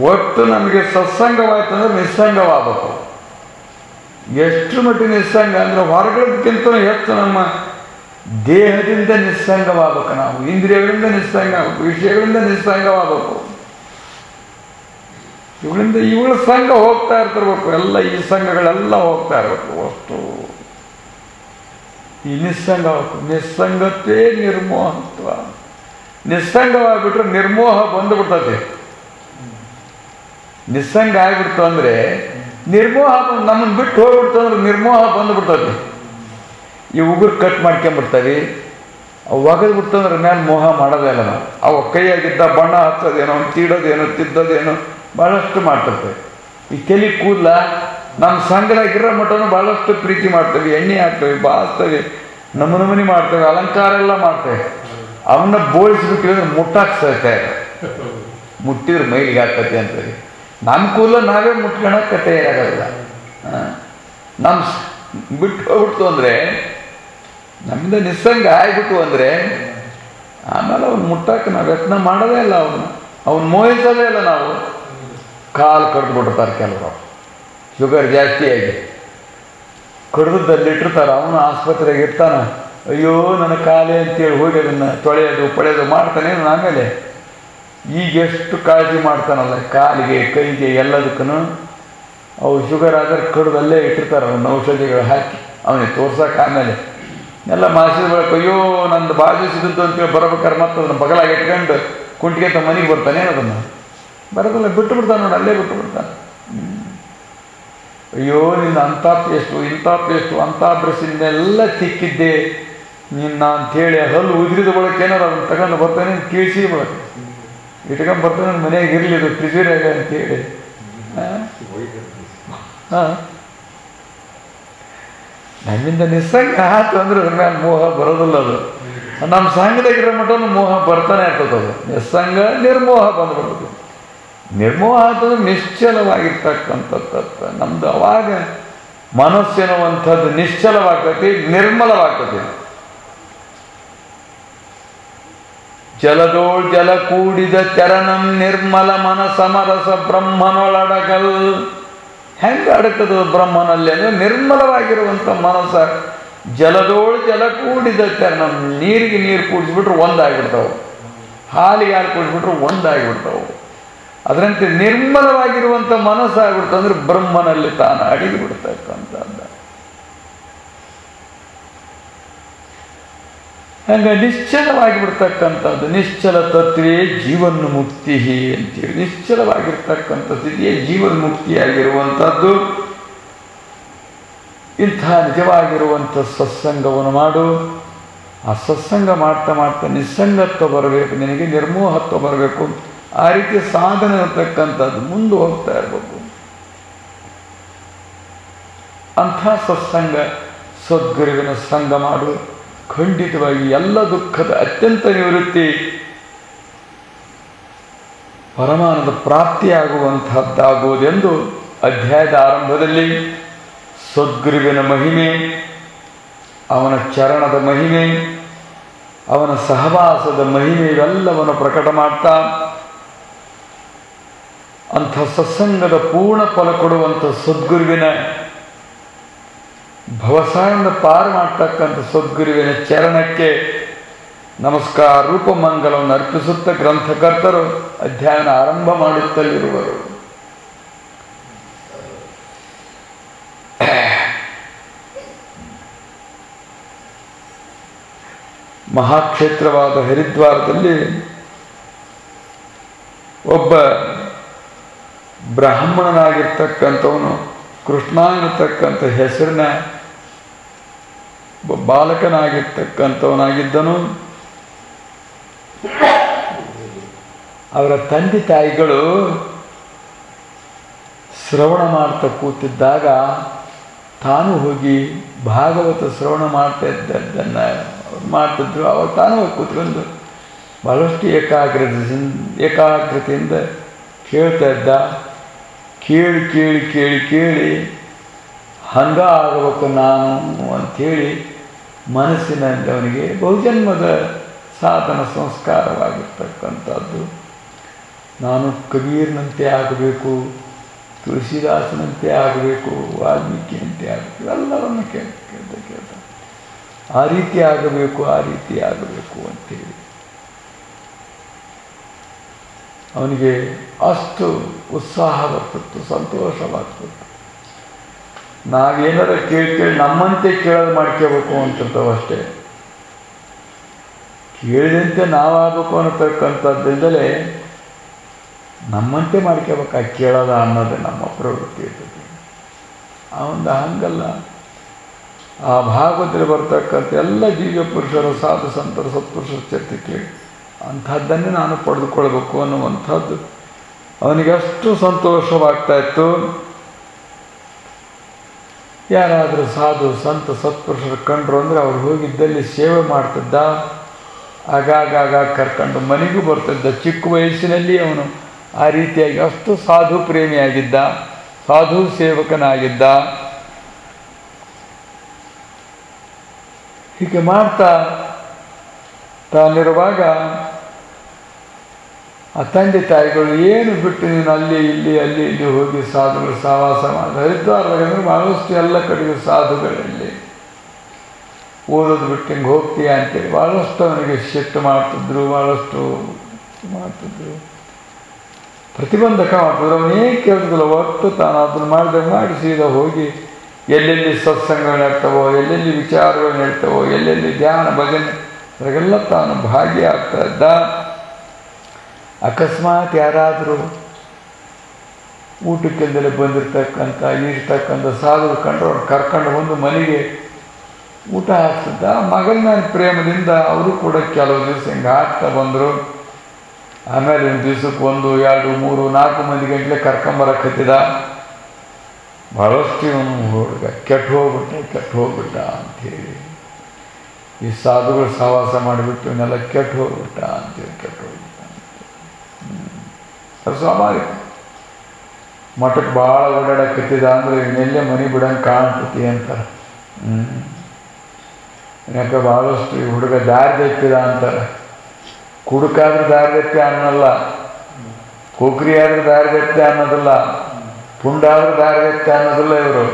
Speaker 1: ಒಟ್ಟು ನಮಗೆ ಸತ್ಸಂಗವಾಯ್ತಂದ್ರೆ ನಿಸ್ಸಂಗವಾಗಬೇಕು. ಎಷ್ಟು ಮಟ್ಟಿಗೆ ನಿಸ್ಸಂಗ ಅಂದರೆ ಹೊರಗಡೆಗಿಂತ ಹೆಚ್ಚು ನಮ್ಮ ದೇಹದಿಂದ ನಿಸ್ಸಂಗವಾಗಬೇಕು. ನಾವು ಇಂದ್ರಿಯಗಳಿಂದ ನಿಸ್ಸಂಗ ಆಗಬೇಕು, ವಿಷಯಗಳಿಂದ ನಿಸ್ಸಂಗವಾಗಬೇಕು. ಇವುಗಳ ಸಂಘ ಹೋಗ್ತಾ ಇರ್ತಿರ್ಬೇಕು. ಎಲ್ಲ ಈ ಸಂಘಗಳೆಲ್ಲ ಹೋಗ್ತಾ ಇರಬೇಕು. ಅಷ್ಟು ಈ ನಿಸ್ಸಂಗ ನಿಸ್ಸಂಗತ್ವೇ ನಿರ್ಮೋಹತ್ವ. ನಿಸ್ಸಂಗವಾಗಿಬಿಟ್ರೆ ನಿರ್ಮೋಹ ಬಂದುಬಿಡ್ತದೆ. ನಿಸ್ಸಂಗ ಆಗಿಬಿಡ್ತು ಅಂದರೆ ನಿರ್ಮೋಹ, ನಮ್ಮನ್ನು ಬಿಟ್ಟು ಹೋಗ್ಬಿಡ್ತು ಅಂದ್ರೆ ನಿರ್ಮೋಹ ಬಂದುಬಿಡ್ತದೆ. ಈ ಉಗುರು ಕಟ್ ಮಾಡ್ಕೊಂಬಿಡ್ತೀವಿ, ಅವು ಒಗೆದ್ಬಿಡ್ತು ಅಂದ್ರೆ ಮೇಲೆ ಮೋಹ ಮಾಡೋದೇ ಇಲ್ಲ ನಾವು. ಅವು ಕೈಯಾಗಿದ್ದ ಬಣ್ಣ ಹಚ್ಚೋದೇನೋ, ತೀಡೋದೇನೋ, ತಿದ್ದೋದೇನೋ ಭಾಳಷ್ಟು ಮಾಡ್ತಿರ್ತೇವೆ. ಈ ತಲೆ ಕೂದಲ ನಮ್ಮ ಸಂಘದಾಗಿರೋ ಮಟ್ಟನೂ ಭಾಳಷ್ಟು ಪ್ರೀತಿ ಮಾಡ್ತೇವೆ, ಎಣ್ಣೆ ಹಾಕ್ತೇವೆ, ಬಾಳಿಸ್ತೇವೆ, ನಮೂನಿ ಮಾಡ್ತೇವೆ, ಅಲಂಕಾರ ಎಲ್ಲ ಮಾಡ್ತೇವೆ. ಅವನ್ನ ಬೋಳಿಸ್ಬಿಟ್ಟಿದ್ರೆ ಮುಟ್ಟಾಕ್ ಸಹಿತ ಮುಟ್ಟಿದ್ರೆ ಮೈಲಿಗೆ ಹಾಕತ್ತೆ ಅಂತೇಳಿ ನಮ್ಮ ಕೂದಲ ನಾವೇ ಮುಟ್ಕೊಳಕ್ಕೆ ತಯಾರಾಗೋದಿಲ್ಲ. ನಮ್ಮ ಬಿಟ್ಟು ಹೋಗ್ಬಿಡ್ತು ಅಂದರೆ, ನಮ್ಮಿಂದ ನಿಸ್ಸಂಗ ಆಗಿಬಿಟ್ಟು ಅಂದರೆ ಆಮೇಲೆ ಅವ್ನು ಮುಟ್ಟಕ್ಕೆ ನಾವು ಯತ್ನ ಮಾಡೋದೇ ಇಲ್ಲ. ಅವನು ಮೋಹಿಸೋದೇ ಇಲ್ಲ. ನಾವು ಕಾಲು ಕಡ್ದು ಬಿಡ್ತಾರೆ ಕೆಲವರು, ಶುಗರ್ ಜಾಸ್ತಿಯಾಗಿ ಕಡ್ದಲ್ಲಿಟ್ಟಿರ್ತಾರೆ. ಅವನು ಆಸ್ಪತ್ರೆಗೆ ಇರ್ತಾನೆ. ಅಯ್ಯೋ ನನ್ನ ಕಾಲೇ ಅಂತೇಳಿ ಹೋಗಿ ಅದನ್ನು ತೊಳೆಯೋದು ಪಳೆಯೋದು ಮಾಡ್ತಾನೆ. ಆಮೇಲೆ ಈಗ ಎಷ್ಟು ಕಾಳಜಿ ಮಾಡ್ತಾನಲ್ಲ ಕಾಲಿಗೆ ಕೈಗೆ ಎಲ್ಲದಕ್ಕೂ. ಅವು ಶುಗರ್ ಆದರೆ ಕಡ್ದಲ್ಲೇ ಇಟ್ಟಿರ್ತಾರೆ ಅವನ್ನ ಔಷಧಿಗಳು ಹಾಕಿ ಅವನಿಗೆ ತೋರ್ಸಕ್ಕೆ. ಆಮೇಲೆ ಎಲ್ಲ ಮಾಸಿದ ಬಳಿಕ ಅಯ್ಯೋ ನಂದು ಬಾಜು ಸಿಗುತ್ತೆ ಅಂತೇಳಿ ಬರ್ಬೇಕಾದ್ರೆ ಮತ್ತೆ ಅದನ್ನು ಬಗಲಾಗಿ ಇಟ್ಕೊಂಡು ಕುಂಟಿಗೆ ಅಂತ ಮನೆಗೆ ಬರ್ತಾನೆ. ಅದನ್ನು ಬರೋದಲ್ಲ ಬಿಟ್ಟು ಬಿಡ್ತಾನೆ ನೋಡಿ, ಅಲ್ಲೇ ಬಿಟ್ಟು ಬಿಡ್ತಾನೆ. ಅಯ್ಯೋ ನಿನ್ನ ಅಂಥ ಪೇಸ್ಟು ಇಂಥ ಪೇಸ್ಟು ಅಂಥ ಬ್ರಷಿಂದೆಲ್ಲ ತಿಕ್ಕಿದ್ದೆ ನಿನ್ನ ಅಂಥೇಳಿ ಹಲ್ಲು ಉದುರಿದ ಬಳಕೆ ಏನಾರು ಅದನ್ನು ತಗೊಂಡು ಬರ್ತಾನೆ, ಕೀಳ್ಸಿ ಬಳಕೆ ಇಟ್ಕೊಂಡು ಬರ್ತಾನೆ. ಮನೆಯಾಗ ಇರಲಿ ಅದು ಫ್ರಿಜ್ರಾಗ ಅಂತೇಳಿ. ಹಾಂ, ನಮ್ಮಿಂದ ನಿಸ್ಸಂಗ ಆಯ್ತು ಅಂದ್ರೆ ಅದ್ರ ಮೇಲೆ ಮೋಹ ಬರೋದಿಲ್ಲ. ಅದು ನಮ್ಮ ಸಂಘದಾಗಿರೋ ಮಟ್ಟನು ಮೋಹ ಬರ್ತಾನೆ ಇರ್ತದೆ. ಅದು ನಿಸ್ಸಂಗ ನಿರ್ಮೋಹ ಬಂದ್ಬಿಡ್ತದೆ. ನಿರ್ಮೋಹ ಅಂತಂದ್ರೆ ನಿಶ್ಚಲವಾಗಿರ್ತಕ್ಕಂಥದ್ದು ನಮ್ದು. ಅವಾಗ ಮನಸ್ಸೆನ್ನುವಂಥದ್ದು ನಿಶ್ಚಲವಾಗ್ತೈತಿ, ನಿರ್ಮಲವಾಗ್ತದೆ. ಜಲದೋಳ್ ಜಲ ಕೂಡಿದ ಚರಣಂ ನಿರ್ಮಲ ಮನ ಸಮರಸ ಬ್ರಹ್ಮನೊಳಡಗಲ್. ಹೆಂಗೆ ಅಡಕದ ಬ್ರಹ್ಮನಲ್ಲಿ ಅಂದರೆ ನಿರ್ಮಲವಾಗಿರುವಂಥ ಮನಸ್ಸ. ಜಲದೋಳು ಜಲ ಕೂಡಿದ ಚರಣಂ, ನೀರಿಗೆ ನೀರು ಕೂಡಿಸ್ಬಿಟ್ರೆ ಒಂದಾಗಿಬಿಡ್ತಾವೆ, ಹಾಲಿಗೆ ಹಾಲು ಕೂಡಿಸ್ಬಿಟ್ರೆ ಒಂದಾಗಿಬಿಡ್ತಾವೆ. ಅದರಂತೆ ನಿರ್ಮಲವಾಗಿರುವಂಥ ಮನಸ್ಸಾಗ್ಬಿಡ್ತಂದ್ರೆ ಬ್ರಹ್ಮನಲ್ಲಿ ತಾನು ಅಡಗಿ ಬಿಡ್ತಕ್ಕಂಥದ್ದು. ಹಂಗೆ ನಿಶ್ಚಲವಾಗಿ ಬಿಡ್ತಕ್ಕಂಥದ್ದು. ನಿಶ್ಚಲ ತತ್ವೇ ಜೀವನ್ ಮುಕ್ತಿ ಅಂತೇಳಿ. ನಿಶ್ಚಲವಾಗಿರ್ತಕ್ಕಂಥ ಸ್ಥಿತಿಯೇ ಜೀವನ್ ಮುಕ್ತಿಯಾಗಿರುವಂಥದ್ದು. ಇಂಥ ನಿಜವಾಗಿರುವಂಥ ಸತ್ಸಂಗವನ್ನು ಮಾಡು. ಆ ಸತ್ಸಂಗ ಮಾಡ್ತಾ ಮಾಡ್ತಾ ನಿಸ್ಸಂಗತ್ವ ಬರಬೇಕು, ನಿನಗೆ ನಿರ್ಮೋಹತ್ವ ಬರಬೇಕು. ಆ ರೀತಿ ಸಾಧನೆ ಇರ್ತಕ್ಕಂಥದ್ದು ಮುಂದೆ ಹೋಗ್ತಾ ಇರಬೇಕು. ಅಂಥ ಸತ್ಸಂಗ ಸದ್ಗುರುವಿನ ಸಂಗ ಮಾಡು. ಖಂಡಿತವಾಗಿ ಎಲ್ಲ ದುಃಖದ ಅತ್ಯಂತ ನಿವೃತ್ತಿ, ಪರಮಾನಂದ ಪ್ರಾಪ್ತಿಯಾಗುವಂತಹದ್ದಾಗುವುದೆಂದು ಅಧ್ಯಾಯದ ಆರಂಭದಲ್ಲಿ ಸದ್ಗುರುವಿನ ಮಹಿಮೆ, ಅವನ ಚರಣದ ಮಹಿಮೆ, ಅವನ ಸಹವಾಸದ ಮಹಿಮೆ ಇವೆಲ್ಲವನ್ನು ಪ್ರಕಟ ಮಾಡ್ತಾ ಅಂಥ ಸತ್ಸಂಗದ ಪೂರ್ಣ ಫಲ ಕೊಡುವಂಥ ಸದ್ಗುರುವಿನ ಭವಸಾಯಿಂದ ಪಾರು ಮಾಡ್ತಕ್ಕಂಥ ಸದ್ಗುರುವಿನ ಚರಣಕ್ಕೆ ನಮಸ್ಕಾರ ರೂಪಮಂಗಲವನ್ನು ಅರ್ಪಿಸುತ್ತ ಗ್ರಂಥಕರ್ತರು ಅಧ್ಯಯನ ಆರಂಭ ಮಾಡುತ್ತಲಿರುವರು. ಮಹಾಕ್ಷೇತ್ರವಾದ ಹರಿದ್ವಾರದಲ್ಲಿ ಒಬ್ಬ ಬ್ರಾಹ್ಮಣನಾಗಿರ್ತಕ್ಕಂಥವನು, ಕೃಷ್ಣ ಎನ್ನತಕ್ಕಂಥ ಹೆಸರಿನ ಬಾಲಕನಾಗಿರ್ತಕ್ಕಂಥವನಾಗಿದ್ದನು. ಅವರ ತಂದೆ ತಾಯಿಗಳು ಶ್ರವಣ ಮಾಡ್ತಾ ಕೂತಿದ್ದಾಗ ತಾನು ಹೋಗಿ ಭಾಗವತ ಶ್ರವಣ ಮಾಡ್ತಾ ಇದ್ದದ್ದನ್ನು ಮಾಡ್ತಿದ್ರು. ಅವಾಗ ತಾನು ಹೋಗಿ ಕೂತ್ಕೊಂಡು ಬಹಳಷ್ಟು ಏಕಾಗ್ರತೆಯಿಂದ ಕೇಳ್ತಾ ಇದ್ದ. ಕೇಳಿ ಕೇಳಿ ಕೇಳಿ ಕೇಳಿ ಹಂಗ ಆಗಬೇಕು ನಾನು ಅಂಥೇಳಿ ಮನಸ್ಸಿನಲ್ಲಿ ಅವನಿಗೆ ಬಹುಜನ್ಮದ ಸಾಧನ ಸಂಸ್ಕಾರವಾಗಿರ್ತಕ್ಕಂಥದ್ದು. ನಾನು ಕಬೀರ್ನಂತೆ ಆಗಬೇಕು, ತುಳಸಿದಾಸನಂತೆ ಆಗಬೇಕು, ವಾಲ್ಮೀಕಿಯಂತೆ ಆಗಬೇಕು, ಎಲ್ಲರನ್ನು ಕೇಳ್ತಾ ಆ ರೀತಿ ಆಗಬೇಕು, ಆ ರೀತಿ ಆಗಬೇಕು ಅಂತೇಳಿ ಅವನಿಗೆ ಅಷ್ಟು ಉತ್ಸಾಹ ಬರ್ತಿತ್ತು, ಸಂತೋಷವಾಗ್ತಿತ್ತು. ನಾವೇನಾರ ಕೇಳಿ ನಮ್ಮಂತೆ ಕೇಳೋದು ಮಾಡ್ಕೋಬೇಕು ಅಂತಿರ್ತಾವೆ ಅಷ್ಟೇ. ಕೇಳಿದಂತೆ ನಾವಾಗಬೇಕು ಅನ್ನತಕ್ಕಂಥದ್ದಿಂದಲೇ ನಮ್ಮಂತೆ ಮಾಡ್ಕೋಬೇಕು ಆ ಕೇಳೋದ ಅನ್ನೋದೇ ನಮ್ಮ ಪ್ರವೃತ್ತಿ ಇರ್ತದೆ. ಅವನ ಹಂಗಲ್ಲ. ಆ ಭಾಗವತದಲ್ಲಿ ಬರ್ತಕ್ಕಂಥ ಎಲ್ಲ ದಿವ್ಯ ಪುರುಷರ ಸಾಧು ಸಂತರ ಸತ್ಪುರುಷರ ಚರ್ಚೆ ಕೇಳಿ ಅಂಥದ್ದನ್ನೇ ನಾನು ಪಡೆದುಕೊಳ್ಬೇಕು ಅನ್ನುವಂಥದ್ದು ಅವನಿಗೆ ಅಷ್ಟು ಸಂತೋಷವಾಗ್ತಾ ಇತ್ತು. ಯಾರಾದರೂ ಸಾಧು ಸಂತ ಸತ್ಪುರುಷರು ಕಂಡ್ರು ಅಂದರೆ ಅವ್ರು ಹೋಗಿದ್ದಲ್ಲಿ ಸೇವೆ ಮಾಡ್ತಿದ್ದ. ಆಗಾಗ ಕರ್ಕೊಂಡು ಮನೆಗೂ ಬರ್ತಿದ್ದ. ಚಿಕ್ಕ ವಯಸ್ಸಿನಲ್ಲಿ ಅವನು ಆ ರೀತಿಯಾಗಿ ಅಷ್ಟು ಸಾಧು ಪ್ರೇಮಿಯಾಗಿದ್ದ, ಸಾಧು ಸೇವಕನಾಗಿದ್ದ. ಹೀಗೆ ಮಾಡ್ತಾ ತಾನಿರುವಾಗ ಆ ತಂದೆ ತಾಯಿಗಳು ಏನು ಬಿಟ್ಟು ನೀನು ಅಲ್ಲಿ ಇಲ್ಲಿ ಹೋಗಿ ಸಾಧುಗಳು ಸಹವಾಸ ಮಾಡಿ ಹರಿದ್ವಾರದಾಗ ಅಂದರೆ ಭಾಳಷ್ಟು ಎಲ್ಲ ಕಡೆಗೂ ಸಾಧುಗಳಲ್ಲಿ ಓದೋದು ಬಿಟ್ಟು ಹಿಂಗೆ ಹೋಗ್ತೀಯ ಅಂತೇಳಿ ಭಾಳಷ್ಟು ಅವನಿಗೆ ಸಿಟ್ಟು ಮಾಡ್ತಿದ್ರು, ಭಾಳಷ್ಟು ಮಾಡ್ತಿದ್ರು, ಪ್ರತಿಬಂಧಕ ಮಾಡ್ತಿದ್ರು. ಅವನೇನು ಕೇಳ್ತಿದ್ದಿಲ್ಲ, ಒಟ್ಟು ತಾನು ಅದನ್ನು ಮಾಡಿ ಸೀದಾ ಹೋಗಿ ಎಲ್ಲೆಲ್ಲಿ ಸತ್ಸಂಗಗಳು ನಡ್ತಾವೋ, ಎಲ್ಲೆಲ್ಲಿ ವಿಚಾರಗಳು ನಡ್ತಾವೋ, ಎಲ್ಲೆಲ್ಲಿ ಧ್ಯಾನ ಭಜನೆ ಅದಕ್ಕೆಲ್ಲ ತಾನು ಭಾಗಿಯಾಗ್ತಾ ಇದ್ದ. ಅಕಸ್ಮಾತ್ ಯಾರಾದರೂ ಊಟಕ್ಕೆಂದಲೇ ಬಂದಿರತಕ್ಕಂಥ ಇರ್ತಕ್ಕಂಥ ಸಾಧುಗಳು ಕಂಡ್ರೆ ಅವ್ರು ಕರ್ಕೊಂಡು ಬಂದು ಮನೆಗೆ ಊಟ ಹಾಕ್ತಿದ್ದ. ಮಗನ ಪ್ರೇಮದಿಂದ ಅವರು ಕೂಡ ಕೆಲವು ದಿವಸ ಹಿಂಗೆ ಹಾಕ್ತಾ ಬಂದರು. ಆಮೇಲೆ ಒಂದು ದಿವ್ಸಕ್ಕೆ 1, 2, 3, 4 ಮಂದಿ ಗಂಟಲೆ ಕರ್ಕೊಂಬರಕತ್ತಿದ. ಭಾಳಷ್ಟು ಇವನು ಹುಡುಗ ಕೆಟ್ಟು ಹೋಗ್ಬಿಟ್ಟ ಅಂಥೇಳಿ ಈ ಸಾಧುಗಳು ಸಹವಾಸ ಮಾಡಿಬಿಟ್ಟು ಇವನ್ನೆಲ್ಲ ಕೆಟ್ಟು ಹೋಗ್ಬಿಟ್ಟ ಅಂತೇಳಿ ಅದು ಸ್ವಾಭಾವಿಕ. ಮಠಕ್ಕೆ ಭಾಳ ಓಡಾಡಕತ್ತಿದ ಅಂದರೆ ಇವನ್ನೆಲ್ಲೇ ಮನೆ ಬಿಡಂಗೆ ಕಾಣ್ತತಿ ಅಂತಾರೆ. ಯಾಕೆ ಭಾಳಷ್ಟು ಈ ಹುಡುಗ ದಾರಿ ತಪ್ಪಿದ ಅಂತಾರೆ. ಕುಡುಕಾದ್ರೆ ದಾರಿ ತಪ್ಪಿ ಅನ್ನಲ್ಲ, ಕೊಕ್ರಿ ಆದ್ರೆ ದಾರಿ ತಪ್ಪಿ ಅನ್ನೋದಿಲ್ಲ, ಪುಂಡಾದ್ರೆ ದಾರಿ ತಪ್ಪಿ ಅನ್ನೋದಿಲ್ಲ. ಇವರು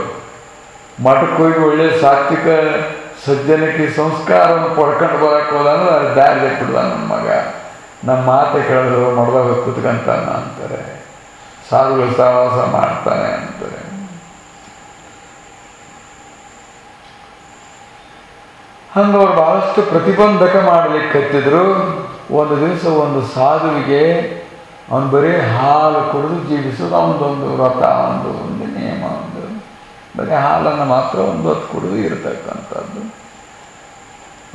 Speaker 1: ಮಠಕ್ಕೆ ಹೋಗಿ ಒಳ್ಳೆ ಸಾತ್ವಿಕ ಸಜ್ಜನಕ್ಕೆ ಸಂಸ್ಕಾರವನ್ನು ಪಡ್ಕೊಂಡು ಬರಕ್ಕೆ ಹೋದಂದ್ರೆ ಅದು ದಾರಿ ತಪ್ಪಿಡ್ದ ನನ್ನ ಮಗ. ನಮ್ಮ ಮಾತೆ ಕೇಳಿದ್ರು ಮಡ್ದಾಗ ಕೂತ್ಕೊಂತಾನ ಅಂತಾರೆ, ಸಾಧುಗಳು ಸಹವಾಸ ಮಾಡ್ತಾನೆ ಅಂತಾರೆ. ಹಂಗವ್ರು ಭಾಳಷ್ಟು ಪ್ರತಿಬಂಧಕ ಮಾಡಲಿಕ್ಕೆ ಹತ್ತಿದ್ರು. ಒಂದು ದಿವಸ ಒಂದು ಸಾಧುವಿಗೆ ಅವನು ಬರೀ ಹಾಲು ಕುಡಿದು ಜೀವಿಸೋದು ಅವನದೊಂದು ವ್ರತ, ಒಂದು ನಿಯಮ, ಬರೀ ಹಾಲನ್ನು ಮಾತ್ರ ಒಂದು ಹೊತ್ತು ಕುಡಿದು ಇರತಕ್ಕಂಥದ್ದು.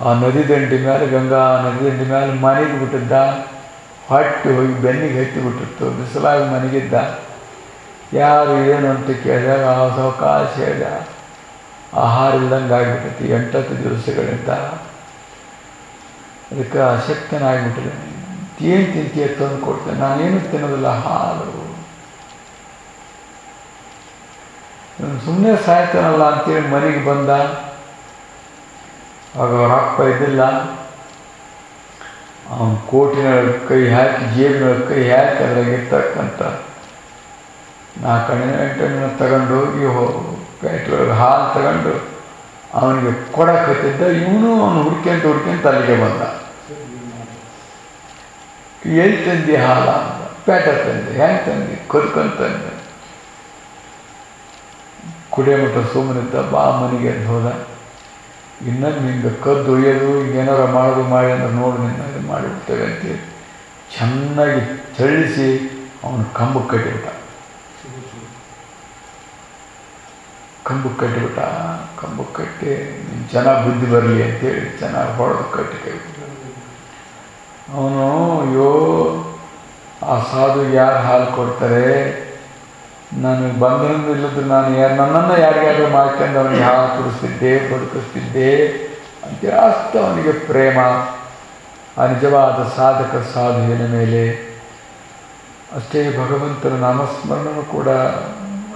Speaker 1: ಆ ನದಿ ದಂಡಿ ಮೇಲೆ, ಗಂಗಾ ನದಿ ದಂಡಿ ಮೇಲೆ ಮನೆಗೆ ಬಿಟ್ಟಿದ್ದ. ಹೊಟ್ಟೆ ಹೋಗಿ ಬೆನ್ನಿಗೆ ಹತ್ತಿಬಿಟ್ಟಿತ್ತು. ಬಿಸಿಲಾಗಿ ಮನೆಗಿದ್ದ. ಯಾರು ಏನು ಅಂತ ಕೇಳಿದಾಗ ಆ ಸಾವಕಾಶ ಹೇಳಿದ, ಆಹಾರ ಇಲ್ದಂಗೆ ಆಗಿಬಿಟ್ಟೈತಿ 8 ದಿವಸಗಳಿಂದ, ಅದಕ್ಕೆ ಅಶಕ್ತನಾಗಿಬಿಟ್ಟಿದೆ. ಏನು ತಿಂತೀಯ ತಂದು ಕೊಡ್ತೇನೆ, ನಾನೇನು ತಿನ್ನೋದಿಲ್ಲ, ಹಾಲು. ಸುಮ್ಮನೆ ಸಾಯ್ತಾನಲ್ಲ ಅಂತೇಳಿ ಮನೆಗೆ ಬಂದ. ಆಗ ಅವ್ರ ಅಪ್ಪ ಇದ್ದಿಲ್ಲ. ಅವನು ಕೋಟಿನೊಳಗೆ ಕೈ ಹಾಕಿ, ಜೇಬಿನೊಳಗೆ ಕೈ ಹಾಕಿ ಅದ್ರಾಗಿರ್ತಕ್ಕಂಥ 4 8 ತಗೊಂಡು ಹೋಗಿ ಪ್ಯಾಟ್ರೊಳಗೆ ಹಾಲು ತಗೊಂಡು ಅವನಿಗೆ ಕೊಡಕತ್ತಿದ್ದ. ಇವನು ಅವನು ಹುಡ್ಕೊಂತ ಅಲ್ಲಿಗೆ ಬಂದ. ಎಲ್ಲಿ ತಂದಿ ಹಾಲ ಅಂತ. ಪ್ಯಾಟ ತಂದೆ. ಹೆಂಗೆ ತಂದಿ? ಕೊದ್ಕೊಂತಂದೆ. ಕುಡಿಯೋ ಮಟ್ಟ ಸುಮ್ಮನಿದ್ದ. ಬಾ ಮನೆಗೆ ಅಂತ ಹೋದ. ಇನ್ನೊಂದು ಹಿಂಗೆ ಕದ್ದು ಒಯ್ಯೋದು ಏನಾರ ಮಾಡೋದು ಮಾಡಿ ಅಂದ್ರೆ ನೋಡಿ ನಿನ್ನ ಇದು ಮಾಡಿಬಿಡ್ತೇವೆ ಅಂತೇಳಿ ಚೆನ್ನಾಗಿ ಚಳಿಸಿ ಅವನು ಕಂಬಕ್ಕೆ ಕಟ್ಟಿಬಿಟ್ಟ. ಕಂಬಕ್ಕೆ ಕಟ್ಟಿ ನೀನು ಚೆನ್ನಾಗಿ ಬುದ್ಧಿ ಬರಲಿ ಅಂತೇಳಿ ಚೆನ್ನಾಗಿ ಹೊಡೆದು ಕಟ್ಟಿ ಕೈಬಿಟ್ಟ. ಅವನು ಅಯ್ಯೋ ಆ ಸಾಧುಗೆ ಯಾರು ಹಾಲು ಕೊಡ್ತಾರೆ, ನನಗೆ ಬಂಧನದಿಂದ ಇಲ್ಲದ್ರೆ ನಾನು ನನ್ನನ್ನು ಯಾರಿಗಾದ್ರೂ ಮಾಡ್ಕೊಂಡು ಅವನಿಗೆ ಹಾಲು ಕುಡಿಸ್ತಿದ್ದೆ, ಬದುಕಿಸ್ತಿದ್ದೆ ಅಂತೇಳಿ ಅಷ್ಟು ಅವನಿಗೆ ಪ್ರೇಮ. ಆ ನಿಜವಾದ ಸಾಧಕ ಸಾಧುವಿನ ಮೇಲೆ ಅಷ್ಟೇ ಭಗವಂತನ ನಾಮಸ್ಮರಣನು ಕೂಡ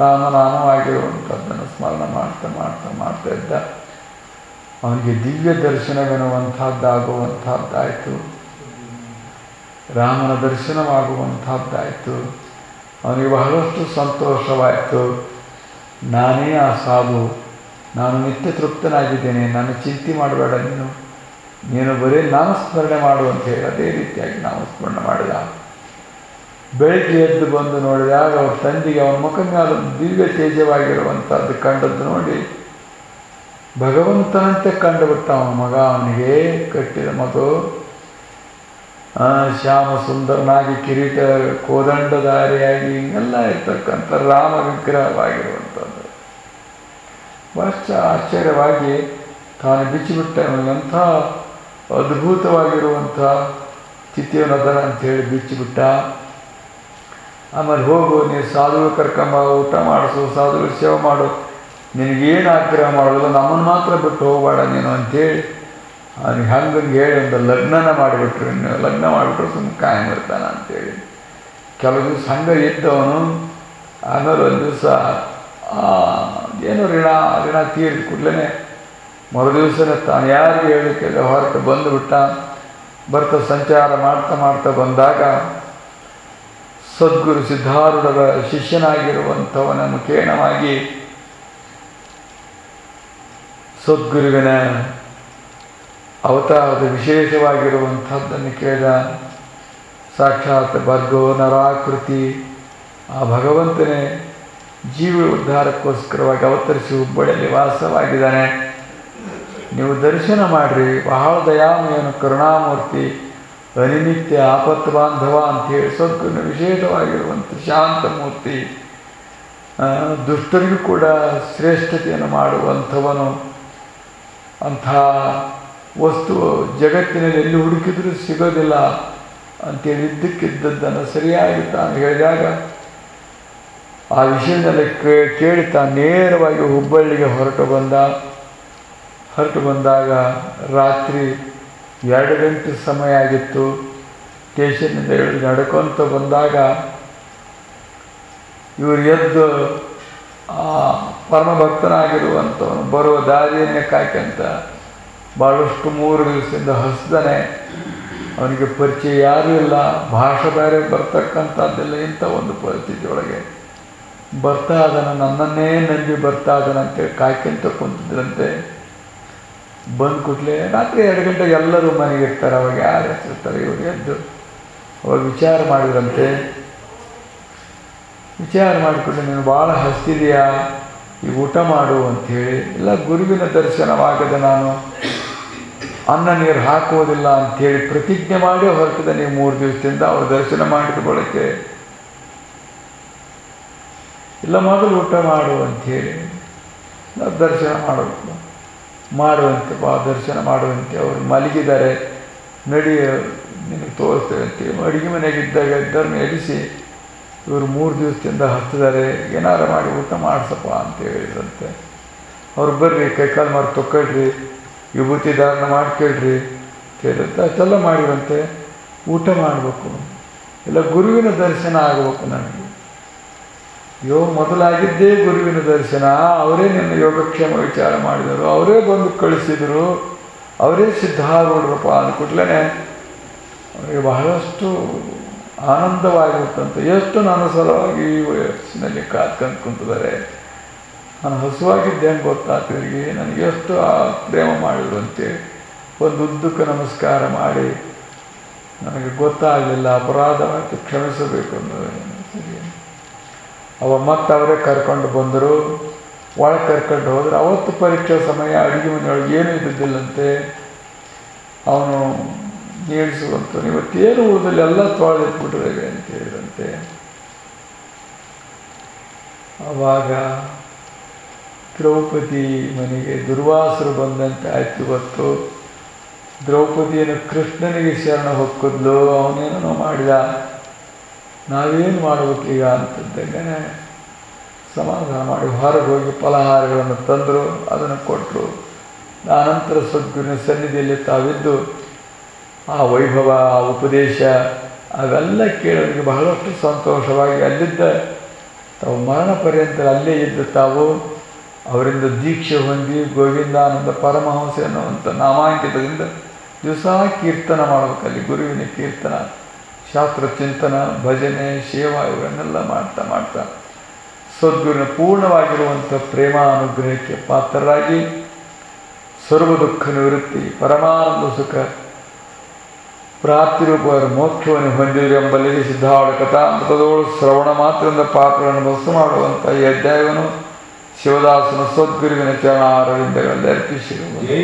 Speaker 1: ರಾಮನಾಮವಾಗಿರುವಂಥದ್ದನ್ನು ಸ್ಮರಣ ಮಾಡ್ತಾ ಇದ್ದ. ಅವನಿಗೆ ದಿವ್ಯ ದರ್ಶನವೆನ್ನುವಂಥದ್ದಾಗುವಂಥದ್ದಾಯಿತು. ರಾಮನ ದರ್ಶನವಾಗುವಂಥದ್ದಾಯಿತು. ಅವನಿಗೆ ಬಹಳಷ್ಟು ಸಂತೋಷವಾಯಿತು. ನಾನೇ ಆ ಸಾಧು, ನಾನು ನಿತ್ಯ ತೃಪ್ತನಾಗಿದ್ದೇನೆ, ನಾನು ಚಿಂತೆ ಮಾಡಬೇಡ, ನೀನು ಬರೀ ನಾಮಸ್ಮರಣೆ ಮಾಡು ಅಂತ ಹೇಳಿ ಅದೇ ರೀತಿಯಾಗಿ ನಾಮಸ್ಮರಣೆ ಮಾಡಿದ. ಬೆಳಗ್ಗೆ ಎದ್ದು ಬಂದು ನೋಡಿದಾಗ ಅವ್ರ ತಂದೆಗೆ ಅವನ ಮುಖ ಮೇಲೆ ದಿವ್ಯ ತೇಜವಾಗಿರುವಂಥದ್ದು ಕಂಡದ್ದು ನೋಡಿ ಭಗವಂತನಂತೆ ಕಂಡುಬಿಟ್ಟ ಅವನ ಮಗ. ಅವನಿಗೆ ಕಟ್ಟಿದ ಮಗು ಶ್ಯಾಮ ಸುಂದರನಾಗಿ, ಕಿರೀಟ ಕೋದಂಡಧಾರಿಯಾಗಿ ಹಿಂಗೆಲ್ಲ ಇರ್ತಕ್ಕಂಥ ರಾಮ ವಿಗ್ರಹವಾಗಿರುವಂಥದ್ದು. ಬಹಳ ಆಶ್ಚರ್ಯವಾಗಿ ತಾನು ಬಿಚ್ಚಿಬಿಟ್ಟ. ಎಂಥ ಅದ್ಭುತವಾಗಿರುವಂಥ ಚಿತ್ತಿಯವನದನ ಅಂಥೇಳಿ ಬಿಚ್ಚಿಬಿಟ್ಟ. ಆಮೇಲೆ ಹೋಗು, ನೀನು ಸಾಧುಗಳು ಕರ್ಕೊಂಬ, ಊಟ ಮಾಡಿಸು, ಸಾಧುಗಳು ಸೇವೆ ಮಾಡು, ನಿನಗೇನು ಆಗ್ರಹ ಮಾಡೋದಿಲ್ಲ, ನಮ್ಮನ್ನು ಮಾತ್ರ ಬಿಟ್ಟು ಹೋಗಬೇಡ ನೀನು ಅಂಥೇಳಿ ಅವನಿಗೆ ಹಂಗೆ ಹೇಳಿ ಒಂದು ಲಗ್ನನ ಮಾಡಿಬಿಟ್ರು. ನೀವು ಲಗ್ನ ಮಾಡಿಬಿಟ್ರು ಸುಮ್ಮನೆ ಕಾಯಂ ಇರ್ತಾನ ಅಂಥೇಳಿ ಕೆಲವು ದಿವಸ ಹಂಗೆ ಇದ್ದವನು. ಆಮೇಲೆ ಒಂದು ದಿವಸ ಏನು ಋಣ ತೀರಿದ ಕೂಡಲೇ ಮರು ದಿವಸನೇ ತಾನು ಯಾರಿಗೆ ಹೇಳಿಕೆಲ್ಲ ಹೊರಟು ಬಂದುಬಿಟ್ಟ. ಬರ್ತಾ ಸಂಚಾರ ಮಾಡ್ತಾ ಬಂದಾಗ ಸದ್ಗುರು ಸಿದ್ಧಾರೂಢರ ಶಿಷ್ಯನಾಗಿರುವಂಥವನ ಮುಖೇಣವಾಗಿ ಸದ್ಗುರುವಿನ ಅವತಾರದ ವಿಶೇಷವಾಗಿರುವಂಥದ್ದನ್ನು ಕೇಳಿದ. ಸಾಕ್ಷಾತ್ ಭರ್ಗೋ ನರಾಕೃತಿ ಆ ಭಗವಂತನೇ ಜೀವ ಉದ್ಧಾರಕ್ಕೋಸ್ಕರವಾಗಿ ಅವತರಿಸಿ ಹುಬ್ಬಳ್ಳಿಯಲ್ಲಿ ವಾಸವಾಗಿದ್ದಾನೆ. ನೀವು ದರ್ಶನ ಮಾಡಿರಿ, ಬಹಳ ದಯಾಮಯನು, ಕರುಣಾಮೂರ್ತಿ, ಅನಿಮಿತ್ಯ, ಆಪತ್ತು ಬಾಂಧವ ಅಂಥೇಳಿ ಸದ್ಗುರುನ ವಿಶೇಷವಾಗಿರುವಂಥ ಶಾಂತಮೂರ್ತಿ, ದುಷ್ಟರಿಗೂ ಕೂಡ ಶ್ರೇಷ್ಠತೆಯನ್ನು ಮಾಡುವಂಥವನು. ಅಂಥ ವಸ್ತು ಜಗತ್ತಿನಲ್ಲಿ ಎಲ್ಲಿ ಹುಡುಕಿದ್ರೂ ಸಿಗೋದಿಲ್ಲ ಅಂತೇಳಿ ಇದ್ದಕ್ಕಿದ್ದದ್ದನ್ನು ಸರಿಯಾಗಿ ತಾನು ಹೇಳಿದಾಗ ಆ ವಿಷಯದಲ್ಲಿ ಕೇಳಿ ತಾನು ನೇರವಾಗಿ ಹುಬ್ಬಳ್ಳಿಗೆ ಹೊರಟು ಬಂದಾಗ ರಾತ್ರಿ 2 ಗಂಟೆ ಸಮಯ ಆಗಿತ್ತು. ಸ್ಟೇಷನ್ನಿಂದ ಇಳಿದು ನಡ್ಕೊತ ಬಂದಾಗ ಇವರು ಎದ್ದು ಆ ಪರಮಭಕ್ತನಾಗಿರುವಂಥವನು ಬರುವ ದಾರಿಯನ್ನೇ ಕಾಯ್ಕಂತ ಭಾಳಷ್ಟು 3 ದಿವಸದಿಂದ ಹಸ್ದಾನೆ. ಅವನಿಗೆ ಪರಿಚಯ ಯಾರೂ ಇಲ್ಲ, ಭಾಷೆ ಬೇರೆ ಬರ್ತಕ್ಕಂಥದ್ದೆಲ್ಲ. ಇಂಥ ಒಂದು ಪರಿಸ್ಥಿತಿ ಒಳಗೆ ಬರ್ತಾ ಅದನ್ನು ನನ್ನನ್ನೇ ನಂಬಿ ಬರ್ತಾ ಅದನಂತೇಳಿ ಕಾಯ್ಕೊಂತ ಕುಂತಿದ್ರಂತೆ. ಬಂದು ಕೂಡಲೇ ರಾತ್ರಿ 2 ಗಂಟೆಗೆ ಎಲ್ಲರೂ ಮನೆಗೆ ಇರ್ತಾರೆ. ಅವಾಗ ಯಾರು ಹೆಸರಿರ್ತಾರೆ, ಇವರು ಎದ್ದು ಅವಾಗ ವಿಚಾರ ಮಾಡಿದ್ರಂತೆ. ವಿಚಾರ ಮಾಡಿಕೊಂಡು ನೀನು ಭಾಳ ಹಸ್ತಿದೆಯಾ, ಈಗ ಊಟ ಮಾಡು ಅಂಥೇಳಿ. ಇಲ್ಲ, ಗುರುವಿನ ದರ್ಶನವಾಗದೆ ನಾನು ಅನ್ನ ನೀರು ಹಾಕುವುದಿಲ್ಲ ಅಂಥೇಳಿ ಪ್ರತಿಜ್ಞೆ ಮಾಡಿ ಹೊರಟಿದೆ. ನೀವು 3 ದಿವಸದಿಂದ ಅವ್ರ ದರ್ಶನ ಮಾಡಿದ ಬಳಕೆ ಇಲ್ಲ, ಮೊದಲು ಊಟ ಮಾಡು ಅಂಥೇಳಿ. ನಾವು ದರ್ಶನ ಮಾಡುವಂತೆ ದರ್ಶನ ಮಾಡುವಂತೆ ಅವರು ಮಲಗಿದ್ದಾರೆ. ನಡಿ ನಿನಗೆ ತೋರಿಸ್ತೇವೆ ಅಂತೇಳಿ ಅಡುಗೆ ಮನೆಯಾಗಿದ್ದಾಗ ಇದ್ದವ್ರನ್ನ ಎಡಿಸಿ ಇವರು 3 ದಿವಸದಿಂದ ಹತ್ತಿದ್ದಾರೆ, ಏನಾರು ಮಾಡಿ ಊಟ ಮಾಡಿಸಪ್ಪ ಅಂತ ಹೇಳಿದ್ರಂತೆ. ಅವ್ರು ಬರ್ರಿ, ಕೈಕಾಲು ಮಾರು ತೊಗೊಳ್ರಿ, ವಿಭೂತಿ ಧಾರಣ ಮಾಡ್ಕೊಳ್ರಿ ಕೇಳಿದಂತೆ ಅಷ್ಟೆಲ್ಲ ಮಾಡಿದಂತೆ. ಊಟ ಮಾಡಬೇಕು, ಇಲ್ಲ ಗುರುವಿನ ದರ್ಶನ ಆಗಬೇಕು ನನಗೆ. ಮೊದಲಾಗಿದ್ದೇ ಗುರುವಿನ ದರ್ಶನ. ಅವರೇ ನಿನ್ನ ಯೋಗಕ್ಷೇಮ ವಿಚಾರ ಮಾಡಿದರು, ಅವರೇ ಬಂದು ಕಳಿಸಿದರು, ಅವರೇ ಸಿದ್ಧಾರೂಢರಪ್ಪ ಅಂದ್ಕೊಟ್ಲೇ ಅವರಿಗೆ ಬಹಳಷ್ಟು ಆನಂದವಾಗಿರುತ್ತಂತೆ. ಎಷ್ಟು ನನ್ನ ಸಲುವಾಗಿ ಈ ವಯಸ್ಸಿನಲ್ಲಿ ಕಾತ್ಕೊಂಡು ಕುಂತಿದ್ದಾರೆ, ನಾನು ಹಸುವಾಗಿದ್ದೆ ಅಂತ ಗೊತ್ತಾಗ್ತು ಇವರಿಗೆ, ನನಗೆ ಎಷ್ಟು ಪ್ರೇಮ ಮಾಡಿದ್ರಂತೆ. ಒಂದು ಉದ್ದಕ್ಕೆ ನಮಸ್ಕಾರ ಮಾಡಿ, ನನಗೆ ಗೊತ್ತಾಗಲಿಲ್ಲ, ಅಪರಾಧವಾಯಿತು, ಕ್ಷಮಿಸಬೇಕು ಅನ್ನೋದು. ಸರಿ, ಮತ್ತೆ ಅವರೇ ಕರ್ಕೊಂಡು ಬಂದರು. ಒಳಗೆ ಕರ್ಕೊಂಡು ಹೋದ್ರೆ ಅವತ್ತು ಪರೀಕ್ಷೆ ಸಮಯ, ಅಡುಗೆ ಮನೆಯೊಳಗೆ ಏನೂ ಇದ್ದಿದ್ದಿಲ್ಲಂತೆ. ಅವನು ನೀಡಿಸುವಂತ ಇವತ್ತೇನು ಉಳಿದಲ್ಲಿ ಎಲ್ಲ ತೊಳೆದಿಟ್ಬಿಟ್ಟಿದ್ದೇವೆ ಅಂತ ಹೇಳಿದಂತೆ. ಆವಾಗ ದ್ರೌಪದಿ ಮನೆಗೆ ದುರ್ವಾಸರು ಬಂದಂತೆ ಆಯ್ತು. ಇವತ್ತು ದ್ರೌಪದಿಯನ್ನು ಕೃಷ್ಣನಿಗೆ ಶರಣ ಹೊಕ್ಕಿದ್ಲು, ಅವನೇನೋ ಮಾಡಿದ, ನಾವೇನು ಮಾಡಬೇಕೀಗ ಅಂತಂದಾಗ ಸಮಾಧಾನ ಮಾಡಿ ಹೊರಗೆ ಹೋಗಿ ಫಲಹಾರಗಳನ್ನು ತಂದರು, ಅದನ್ನು ಕೊಟ್ಟರು. ಆನಂತರ ಸದ್ಗುರುವಿನ ಸನ್ನಿಧಿಯಲ್ಲಿ ತಾವಿದ್ದು ಆ ವೈಭವ, ಆ ಉಪದೇಶ ಅವೆಲ್ಲ ಕೇಳೋರಿಗೆ ಬಹಳಷ್ಟು ಸಂತೋಷವಾಗಿ ಅಲ್ಲಿದ್ದ ತಾವು ಮರಣ ಪರ್ಯಂತ ಅಲ್ಲೇ ಇದ್ದು ತಾವು ಅವರಿಂದ ದೀಕ್ಷೆ ಹೊಂದಿ ಗೋವಿಂದಾನಂದ ಪರಮಹಂಸ ಎನ್ನುವಂಥ ನಾಮಾಂಕಿತದಿಂದ ದಿವಸ ಕೀರ್ತನ ಮಾಡಬೇಕಲ್ಲಿ. ಗುರುವಿನ ಕೀರ್ತನ, ಶಾಸ್ತ್ರ ಚಿಂತನ, ಭಜನೆ, ಸೇವಾ ಇವನ್ನೆಲ್ಲ ಮಾಡ್ತಾ ಸದ್ಗುರುವಿನ ಪೂರ್ಣವಾಗಿರುವಂಥ ಪ್ರೇಮಾನುಗ್ರಹಕ್ಕೆ ಪಾತ್ರರಾಗಿ ಸರ್ವ ದುಃಖ ನಿವೃತ್ತಿ, ಪರಮಾನಂದ ಸುಖ ಪ್ರಾಪ್ತಿರೂಪವಾದ ಮೋಕ್ಷವನ್ನು ಹೊಂದಿದರು ಎಂಬಲ್ಲಿಗೆ ಸಿದ್ಧಾರೂಢ ಕಥಾಮೃತದೋಳು ಶ್ರವಣ ಮಾತ್ರದಿಂದ ಪಾಪಗಳನ್ನು ಭಸ್ಮ ಮಾಡುವಂಥ ಈ ಅಧ್ಯಾಯವನ್ನು ಶಿವದಾಸನ ಸದ್ಗುರುವಿನ ಚರಣಾರವಿಂದಗಳಲ್ಲಿ ಅರ್ಪಿಸಿರುವುದು.
Speaker 2: ಜೈ